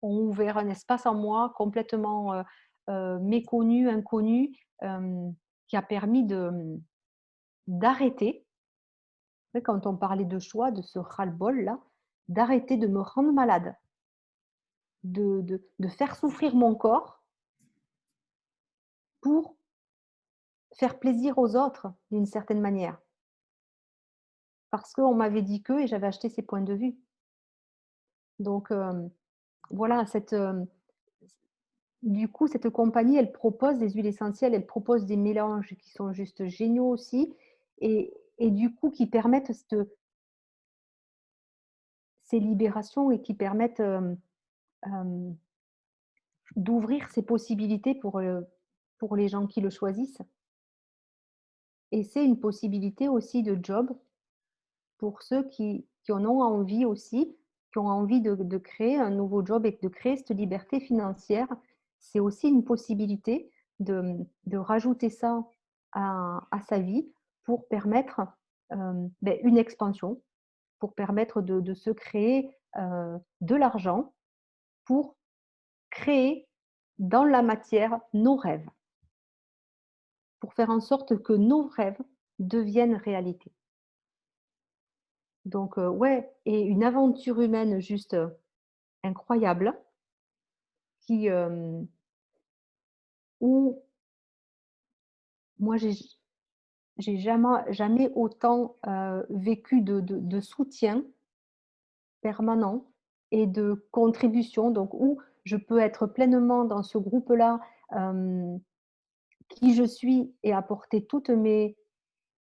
[SPEAKER 2] Ont ouvert un espace en moi complètement, méconnu, inconnu, qui a permis d'arrêter, tu sais, quand on parlait de choix, de ce ras-le-bol là, d'arrêter de me rendre malade, de faire souffrir mon corps pour faire plaisir aux autres d'une certaine manière. Parce qu'on m'avait dit que et j'avais acheté ces points de vue. Donc, voilà, du coup, cette compagnie, elle propose des huiles essentielles, elle propose des mélanges qui sont juste géniaux aussi et du coup qui permettent ces libérations et qui permettent, hem, d'ouvrir ces possibilités pour les gens qui le choisissent et c'est une possibilité aussi de job pour ceux qui en ont envie aussi, qui ont envie de créer un nouveau job et de créer cette liberté financière. C'est aussi une possibilité de rajouter ça à sa vie pour permettre, une expansion, pour permettre de se créer, de l'argent pour créer dans la matière nos rêves, pour faire en sorte que nos rêves deviennent réalité. Donc, ouais et une aventure humaine juste, incroyable qui, où moi j'ai jamais autant, vécu de soutien permanent et de contribution, donc où je peux être pleinement dans ce groupe-là, qui je suis et apporter toutes mes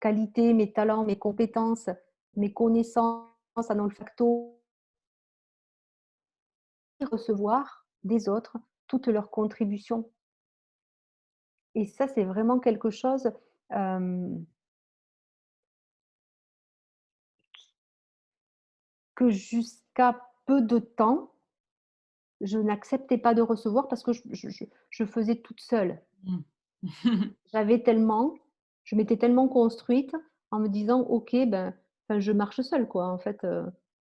[SPEAKER 2] qualités, mes talents, mes compétences, mes connaissances en olfacto et recevoir des autres toutes leurs contributions. Et ça, c'est vraiment quelque chose, hem, que jusqu'à peu de temps, je n'acceptais pas de recevoir parce que je faisais toute seule.
[SPEAKER 1] Mmh.
[SPEAKER 2] J'avais tellement je m'étais tellement construite en me disant: «OK, ben, enfin, je marche seule, quoi, en fait,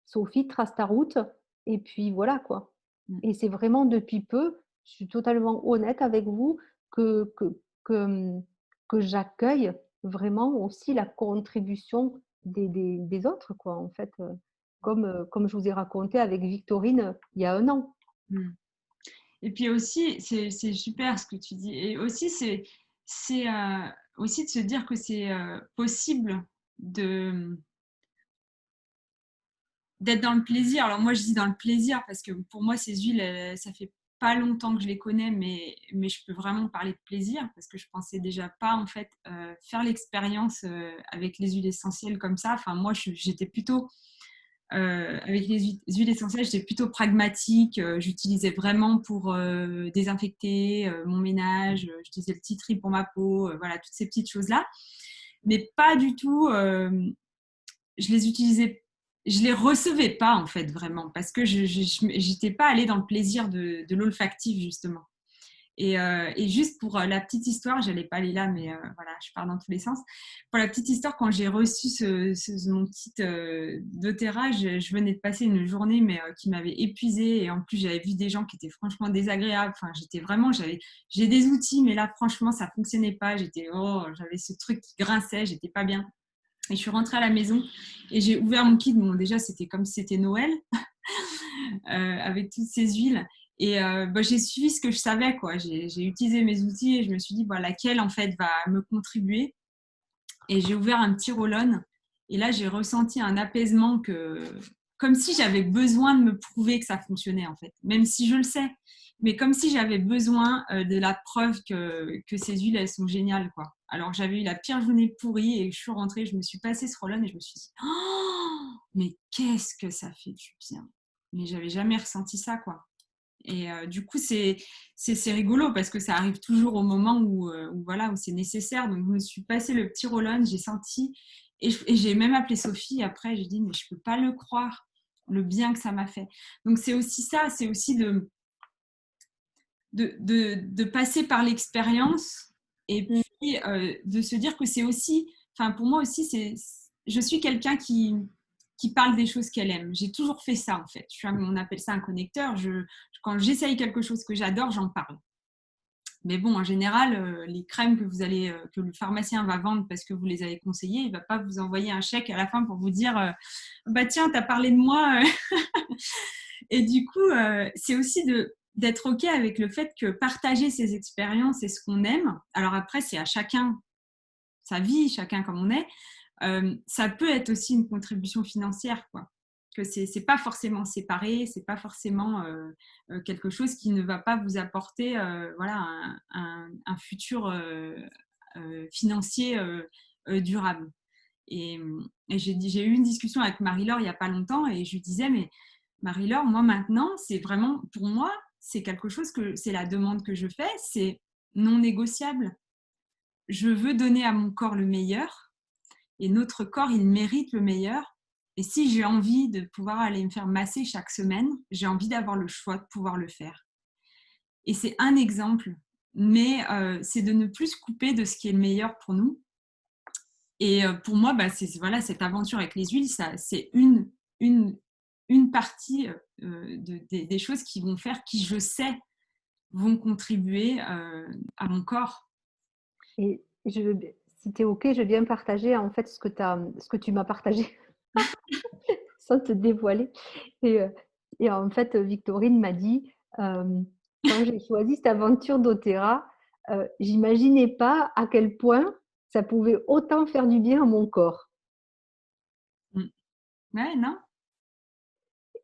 [SPEAKER 2] Sophie, trace ta route et puis voilà, quoi».
[SPEAKER 1] Mmh.
[SPEAKER 2] Et c'est vraiment depuis peu, je suis totalement honnête avec vous, que que que, que j'accueille vraiment aussi la contribution des autres, quoi, en fait, comme je vous ai raconté avec Victorine, il y a un an.
[SPEAKER 1] Mmh. Et puis aussi, c'est super ce que tu dis. Et aussi, c'est aussi de se dire que c'est possible de d'être dans le plaisir. Alors moi, je dis dans le plaisir parce que pour moi, ces huiles, ça fait pas longtemps que je les connais, mais je peux vraiment parler de plaisir parce que je pensais déjà pas en fait faire l'expérience avec les huiles essentielles comme ça. Enfin, moi, j'étais plutôt avec les huiles essentielles, j'étais plutôt pragmatique. J'utilisais vraiment pour désinfecter mon ménage. J'utilisais le tea tree pour ma peau. Voilà, toutes ces petites choses-là. Mais pas du tout. Je les utilisais, je les recevais pas en fait vraiment parce que je n'étais pas allée dans le plaisir de l'olfactif justement. Et juste pour la petite histoire, j'allais pas aller là, mais voilà, je pars dans tous les sens. Pour la petite histoire, quand j'ai reçu mon kit doTERRA, je venais de passer une journée mais qui m'avait épuisée et en plus j'avais vu des gens qui étaient franchement désagréables. Enfin, j'ai des outils, mais là franchement ça fonctionnait pas. J'avais ce truc qui grinçait, j'étais pas bien. Et je suis rentrée à la maison et j'ai ouvert mon kit. Bon, déjà, c'était comme si c'était Noël, avec toutes ces huiles. Et j'ai suivi ce que je savais, quoi. J'ai utilisé mes outils et je me suis dit, laquelle, en fait, va me contribuer. Et j'ai ouvert un petit roll-on. Et là, j'ai ressenti un apaisement comme si j'avais besoin de me prouver que ça fonctionnait, en fait. Même si je le sais. Mais comme si j'avais besoin de la preuve que ces huiles, elles sont géniales, quoi. Alors, j'avais eu la pire journée pourrie et je suis rentrée, je me suis passée ce roll-on et je me suis dit, oh, mais qu'est-ce que ça fait du bien. Mais j'avais jamais ressenti ça, quoi. Et du coup, c'est rigolo parce que ça arrive toujours au moment où c'est nécessaire. Donc, je me suis passé le petit roll-on, j'ai senti, et j'ai même appelé Sophie après, j'ai dit, mais je peux pas le croire, le bien que ça m'a fait. Donc, c'est aussi ça, c'est aussi de passer par l'expérience et
[SPEAKER 2] Mmh.
[SPEAKER 1] puis de se dire que c'est aussi, enfin, pour moi aussi, je suis quelqu'un qui parle des choses qu'elle aime. J'ai toujours fait ça, en fait. On appelle ça un connecteur. Quand j'essaye quelque chose que j'adore, j'en parle. Mais bon, en général, les crèmes que le pharmacien va vendre parce que vous les avez conseillées, il ne va pas vous envoyer un chèque à la fin pour vous dire bah tiens, tu as parlé de moi. Et du coup, c'est aussi d'être OK avec le fait que partager ses expériences et ce qu'on aime, alors après, c'est à chacun sa vie, chacun comme on est, ça peut être aussi une contribution financière, quoi. que c'est pas forcément séparé, c'est pas forcément quelque chose qui ne va pas vous apporter voilà, un futur financier durable. Et, et j'ai eu une discussion avec Marie-Laure il n'y a pas longtemps et je lui disais, mais Marie-Laure, moi maintenant, c'est vraiment, pour moi, c'est quelque chose que, c'est la demande que je fais, c'est non négociable. Je veux donner à mon corps le meilleur et notre corps, il mérite le meilleur. Et si j'ai envie de pouvoir aller me faire masser chaque semaine, j'ai envie d'avoir le choix de pouvoir le faire. Et c'est un exemple, mais c'est de ne plus se couper de ce qui est le meilleur pour nous. Et pour moi, bah, voilà, cette aventure avec les huiles, c'est une partie des choses qui vont faire, qui je sais, vont contribuer à mon corps.
[SPEAKER 2] Et si tu es OK, je viens partager en fait ce que tu m'as partagé sans te dévoiler. Et, euh, et en fait, Victorine m'a dit, quand j'ai choisi cette aventure d'Otera, j'imaginais pas à quel point ça pouvait autant faire du bien à mon corps.
[SPEAKER 1] Ouais, non.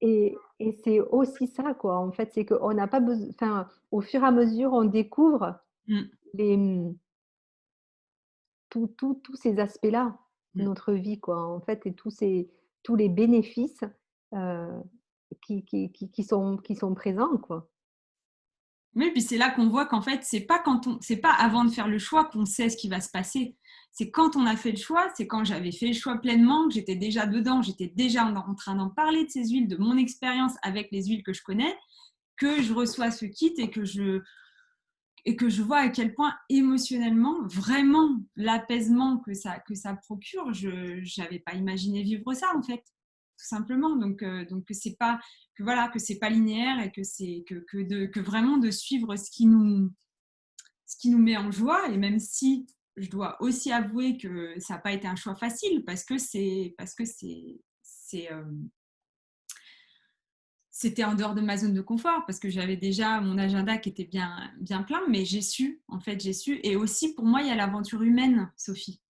[SPEAKER 2] Et c'est aussi ça, quoi. En fait, c'est qu'on n'a pas besoin. Enfin, au fur et à mesure, on découvre
[SPEAKER 1] Mm.
[SPEAKER 2] les, tous ces aspects-là de
[SPEAKER 1] Mm.
[SPEAKER 2] notre vie, quoi. En fait, et tous les bénéfices qui sont présents, quoi.
[SPEAKER 1] Oui, puis c'est là qu'on voit qu'en fait, c'est pas avant de faire le choix qu'on sait ce qui va se passer. C'est quand on a fait le choix, c'est quand j'avais fait le choix pleinement, que j'étais déjà dedans, j'étais déjà en train d'en parler de ces huiles, de mon expérience avec les huiles que je connais, que je reçois ce kit et que je vois à quel point émotionnellement, vraiment, l'apaisement que ça procure, je n'avais pas imaginé vivre ça en fait, tout simplement. Donc c'est pas que voilà que c'est pas linéaire et que c'est que vraiment de suivre ce qui nous met en joie. Et même si je dois aussi avouer que ça n'a pas été un choix facile parce que c'était en dehors de ma zone de confort parce que j'avais déjà mon agenda qui était bien plein, mais j'ai su. Et aussi, pour moi, il y a l'aventure humaine, Sophie.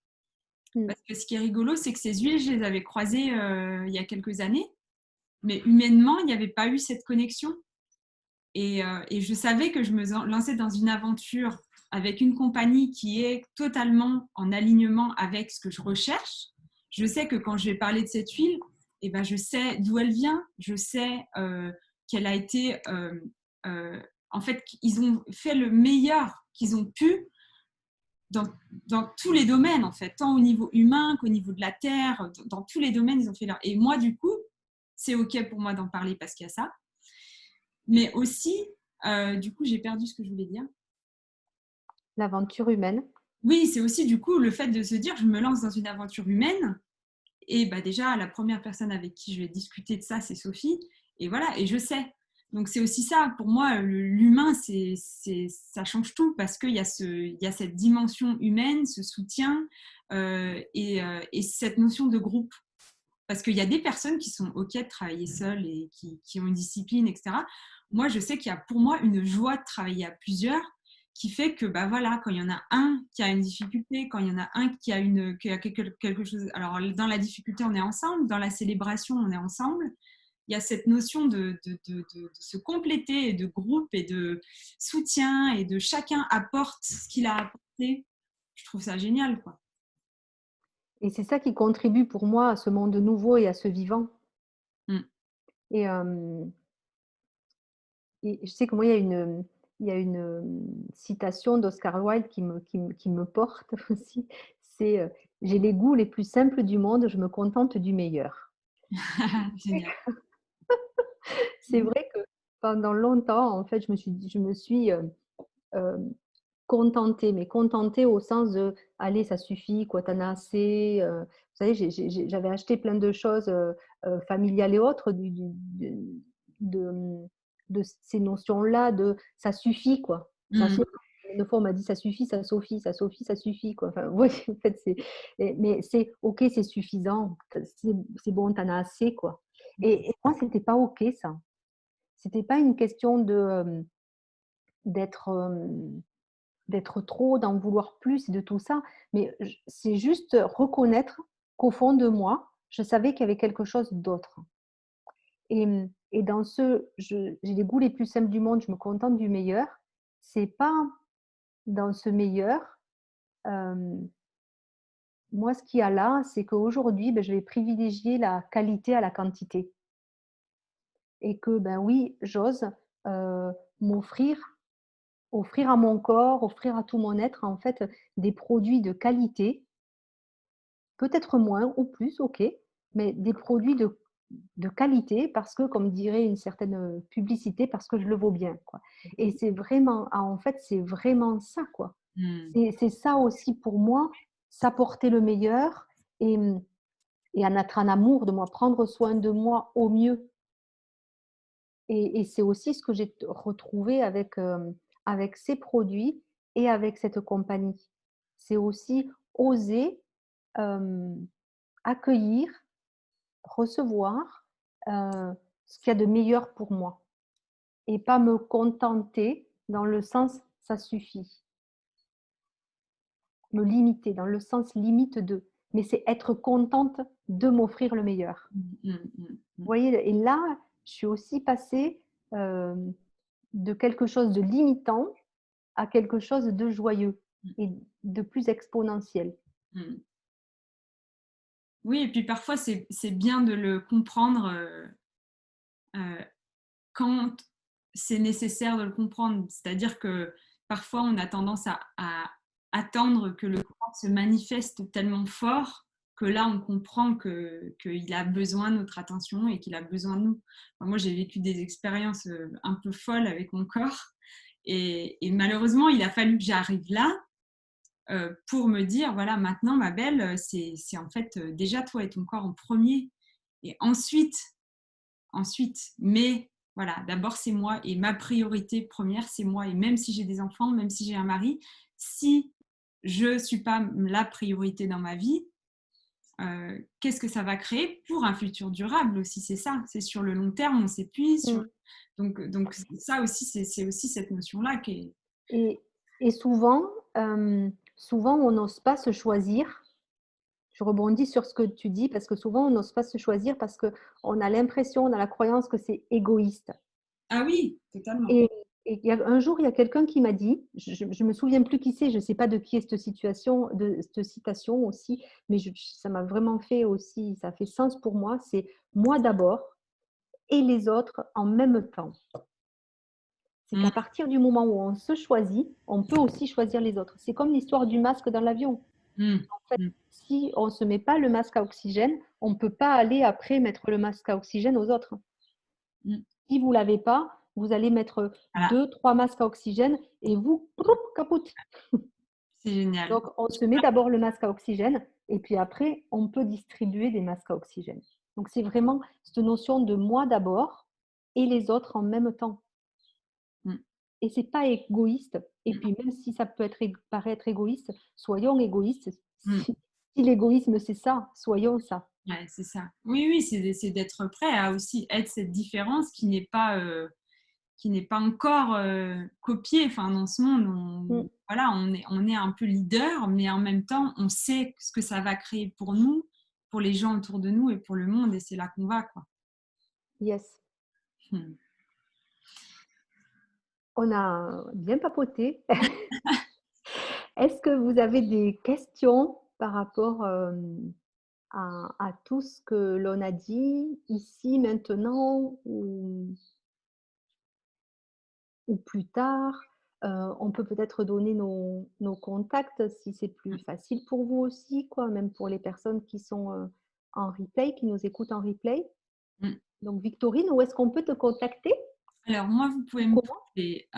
[SPEAKER 2] Mm.
[SPEAKER 1] Parce que ce qui est rigolo, c'est que ces huiles, je les avais croisées il y a quelques années, mais humainement, il n'y avait pas eu cette connexion. Et je savais que je me lançais dans une aventure avec une compagnie qui est totalement en alignement avec ce que je recherche. Je sais que quand je vais parler de cette huile, eh ben, je sais d'où elle vient, je sais qu'elle a été... en fait, ils ont fait le meilleur qu'ils ont pu dans, dans, tous les domaines, en fait, tant au niveau humain qu'au niveau de la terre, dans tous les domaines, ils ont fait leur... Et moi, du coup, c'est OK pour moi d'en parler parce qu'il y a ça. Mais aussi, du coup, j'ai perdu ce que je voulais dire.
[SPEAKER 2] L'aventure humaine.
[SPEAKER 1] Oui, c'est aussi du coup le fait de se dire, je me lance dans une aventure humaine. Et bah déjà, la première personne avec qui je vais discuter de ça, c'est Sophie. Et voilà, et je sais. Donc c'est aussi ça, pour moi, l'humain, ça change tout parce qu'il y a il y a cette dimension humaine, ce soutien et cette notion de groupe. Parce qu'il y a des personnes qui sont OK de travailler seules et qui ont une discipline, etc. Moi, je sais qu'il y a pour moi une joie de travailler à plusieurs qui fait que, bah voilà, quand il y en a un qui a une difficulté, quand il y en a un qui a quelque chose. Alors, dans la difficulté, on est ensemble, dans la célébration, on est ensemble. Il y a cette notion de se compléter et de groupe et de soutien et de chacun apporte ce qu'il a apporté. Je trouve ça génial, quoi.
[SPEAKER 2] Et c'est ça qui contribue pour moi à ce monde nouveau et à ce vivant.
[SPEAKER 1] Mm.
[SPEAKER 2] Et, et je sais que moi, il y a une citation d'Oscar Wilde qui me porte aussi. C'est j'ai les goûts les plus simples du monde, je me contente du meilleur.
[SPEAKER 1] Génial.
[SPEAKER 2] C'est vrai que pendant longtemps, en fait, je me suis euh, contentée, mais contentée au sens de allez, ça suffit, quoi, t'en as assez. Vous savez, j'avais acheté plein de choses familiales et autres de, de ces notions-là de ça suffit, quoi. Ça
[SPEAKER 1] Mm.
[SPEAKER 2] suffit. Une fois, on m'a dit ça suffit, ça suffit, quoi. Enfin, ouais, en fait, mais c'est ok, c'est suffisant, c'est bon, t'en as assez, quoi. Et moi, c'était pas ok, ça. C'était pas une question d'être d'être trop, d'en vouloir plus et de tout ça, mais c'est juste reconnaître qu'au fond de moi, je savais qu'il y avait quelque chose d'autre. Et dans j'ai les goûts les plus simples du monde, je me contente du meilleur. C'est pas dans ce meilleur, hem, moi ce qu'il y a là, c'est qu'aujourd'hui, je vais privilégier la qualité à la quantité et que, ben oui, j'ose, m'offrir offrir à mon corps, offrir à tout mon être, en fait, des produits de qualité, peut-être moins ou plus, OK, mais des produits de qualité parce que, comme dirait une certaine, publicité, parce que je le vaux bien, quoi. Et c'est vraiment en fait, c'est vraiment ça, quoi.
[SPEAKER 1] Mmh.
[SPEAKER 2] C'est ça aussi pour moi, s'apporter le meilleur et et en être en amour de moi, prendre soin de moi au mieux. Et c'est aussi ce que j'ai retrouvé avec, avec ces produits et avec cette compagnie. C'est aussi oser, hem, accueillir, recevoir, ce qu'il y a de meilleur pour moi et pas me contenter dans le sens: «Ça suffit». Me limiter dans le sens limite de, mais c'est être contente de m'offrir le meilleur.
[SPEAKER 1] Mmh, mmh, mmh,
[SPEAKER 2] Vous
[SPEAKER 1] mmh.
[SPEAKER 2] voyez? Et là, je suis aussi passée, hem, de quelque chose de limitant à quelque chose de joyeux
[SPEAKER 1] Mmh,
[SPEAKER 2] et de plus exponentiel.
[SPEAKER 1] mmh. Oui, et puis parfois c'est bien de le comprendre, heu, quand c'est nécessaire de le comprendre. C'est-à-dire que parfois on a tendance à attendre que le corps se manifeste tellement fort que là on comprend qu'il a besoin de notre attention et qu'il a besoin de nous. Enfin, moi j'ai vécu des expériences, un peu folles avec mon corps et malheureusement il a fallu que j'arrive là, pour me dire: «Voilà, maintenant ma belle, c'est en fait, déjà toi et ton corps en premier et ensuite, mais voilà, d'abord c'est moi et ma priorité première c'est moi et même si j'ai des enfants, même si j'ai un mari, si je suis pas la priorité dans ma vie, qu'est-ce que ça va créer pour un futur durable aussi?» C'est ça, c'est sur le long terme, on s'épuise sur
[SPEAKER 2] Mmh.
[SPEAKER 1] donc ça aussi, c'est aussi cette notion-là qui est
[SPEAKER 2] et et souvent, souvent on n'ose pas se choisir. Je rebondis sur ce que tu dis parce que souvent on n'ose pas se choisir parce qu'on a l'impression, on a la croyance que c'est égoïste.
[SPEAKER 1] ah oui, totalement.
[SPEAKER 2] Et et il y a un jour, il y a quelqu'un qui m'a dit, je me souviens plus qui c'est, je sais pas de qui est cette situation de cette citation aussi, mais ça m'a vraiment fait aussi, ça a fait sens pour moi, c'est: «Moi d'abord et les autres en même temps». C'est qu'à
[SPEAKER 1] Mmh,
[SPEAKER 2] partir du moment où on se choisit, on peut aussi choisir les autres. C'est comme l'histoire du masque dans l'avion.
[SPEAKER 1] mmh,
[SPEAKER 2] En fait,
[SPEAKER 1] mmh,
[SPEAKER 2] si on ne se met pas le masque à oxygène, on ne peut pas aller après mettre le masque à oxygène aux autres.
[SPEAKER 1] mmh.
[SPEAKER 2] Si vous l'avez pas, vous allez mettre
[SPEAKER 1] Voilà,
[SPEAKER 2] 2, 3 masques à oxygène et vous, proup, capoute.
[SPEAKER 1] c'est génial.
[SPEAKER 2] Donc on se met d'abord le masque à oxygène et puis après, on peut distribuer des masques à oxygène. Donc c'est vraiment cette notion de moi d'abord et les autres en même temps.
[SPEAKER 1] Mmh,
[SPEAKER 2] Et c'est pas égoïste. Et
[SPEAKER 1] mmh,
[SPEAKER 2] puis même si ça peut paraître égoïste, soyons égoïstes.
[SPEAKER 1] mmh.
[SPEAKER 2] Si l'égoïsme c'est ça, soyons ça.
[SPEAKER 1] Ouais, c'est ça. Oui, oui, c'est d'être prêt à aussi être cette différence qui n'est pas encore, copiée. Enfin, dans ce monde,
[SPEAKER 2] Mmh.
[SPEAKER 1] voilà, on est un peu leader, mais en même temps, on sait ce que ça va créer pour nous, pour les gens autour de nous et pour le monde et c'est là qu'on va, quoi.
[SPEAKER 2] Yes.
[SPEAKER 1] Mmh.
[SPEAKER 2] On a bien papoté. Est-ce que vous avez des questions par rapport, à tout ce que l'on a dit ici, maintenant ou plus tard? On peut peut-être donner nos contacts si c'est plus facile pour vous aussi, quoi, même pour les personnes qui sont, en replay, qui nous écoutent en replay.
[SPEAKER 1] Mmh.
[SPEAKER 2] Donc Victorine, où est-ce qu'on peut te contacter
[SPEAKER 1] Alors moi, vous pouvez
[SPEAKER 2] ou
[SPEAKER 1] me
[SPEAKER 2] comment?
[SPEAKER 1] trouver,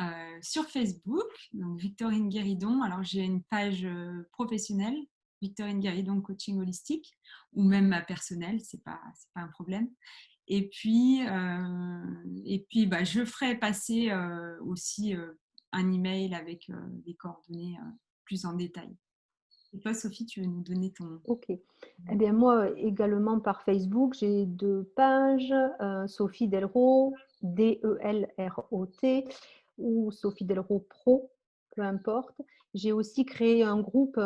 [SPEAKER 1] sur Facebook, donc Victorine Guéridon. Alors j'ai une page, professionnelle, Victorine Guéridon coaching holistique ou même ma personnelle, c'est pas un problème et puis, bah, je ferai passer, aussi, un email avec, les coordonnées, plus en détail. Et toi, Sophie, tu veux nous donner ton
[SPEAKER 2] OK. Eh bien moi, également par Facebook, j'ai 2 pages, Sophie Delraux, Delrot ou Sophie Delraux Pro, peu importe. J'ai aussi créé un groupe,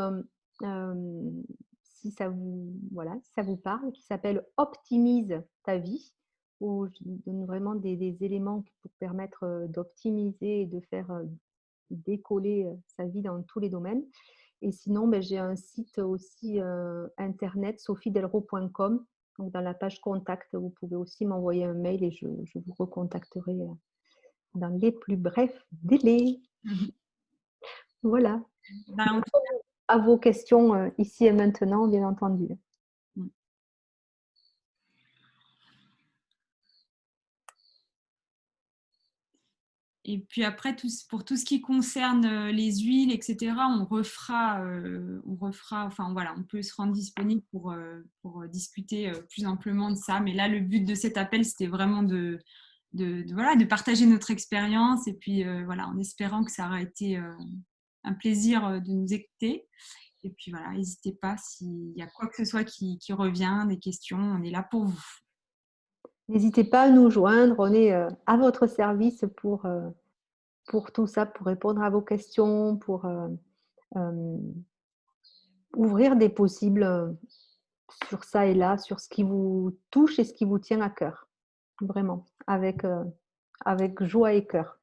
[SPEAKER 2] si ça vous voilà, si ça vous parle, qui s'appelle «Optimise ta vie». où je donne vraiment des éléments pour permettre d'optimiser et de faire décoller sa vie dans tous les domaines. Et sinon, j'ai un site aussi internet, sophiedelro.com. Donc, dans la page contact, vous pouvez aussi m'envoyer un mail et je vous recontacterai dans les plus brefs délais. Voilà.
[SPEAKER 1] Ben,
[SPEAKER 2] À vos questions ici et maintenant, bien entendu.
[SPEAKER 1] Et puis après, pour tout ce qui concerne les huiles, etc., on refera, enfin voilà, on peut se rendre disponible pour discuter plus amplement de ça. Mais là, le but de cet appel, c'était vraiment voilà, de partager notre expérience et puis voilà, en espérant que ça aura été un plaisir de nous écouter. Et puis voilà, n'hésitez pas s'il y a quoi que ce soit qui revient, des questions, on est là pour vous.
[SPEAKER 2] N'hésitez pas à nous joindre, on est à votre service pour tout ça, pour répondre à vos questions, pour ouvrir des possibles sur ça et là, sur ce qui vous touche et ce qui vous tient à cœur. Vraiment, avec joie et cœur.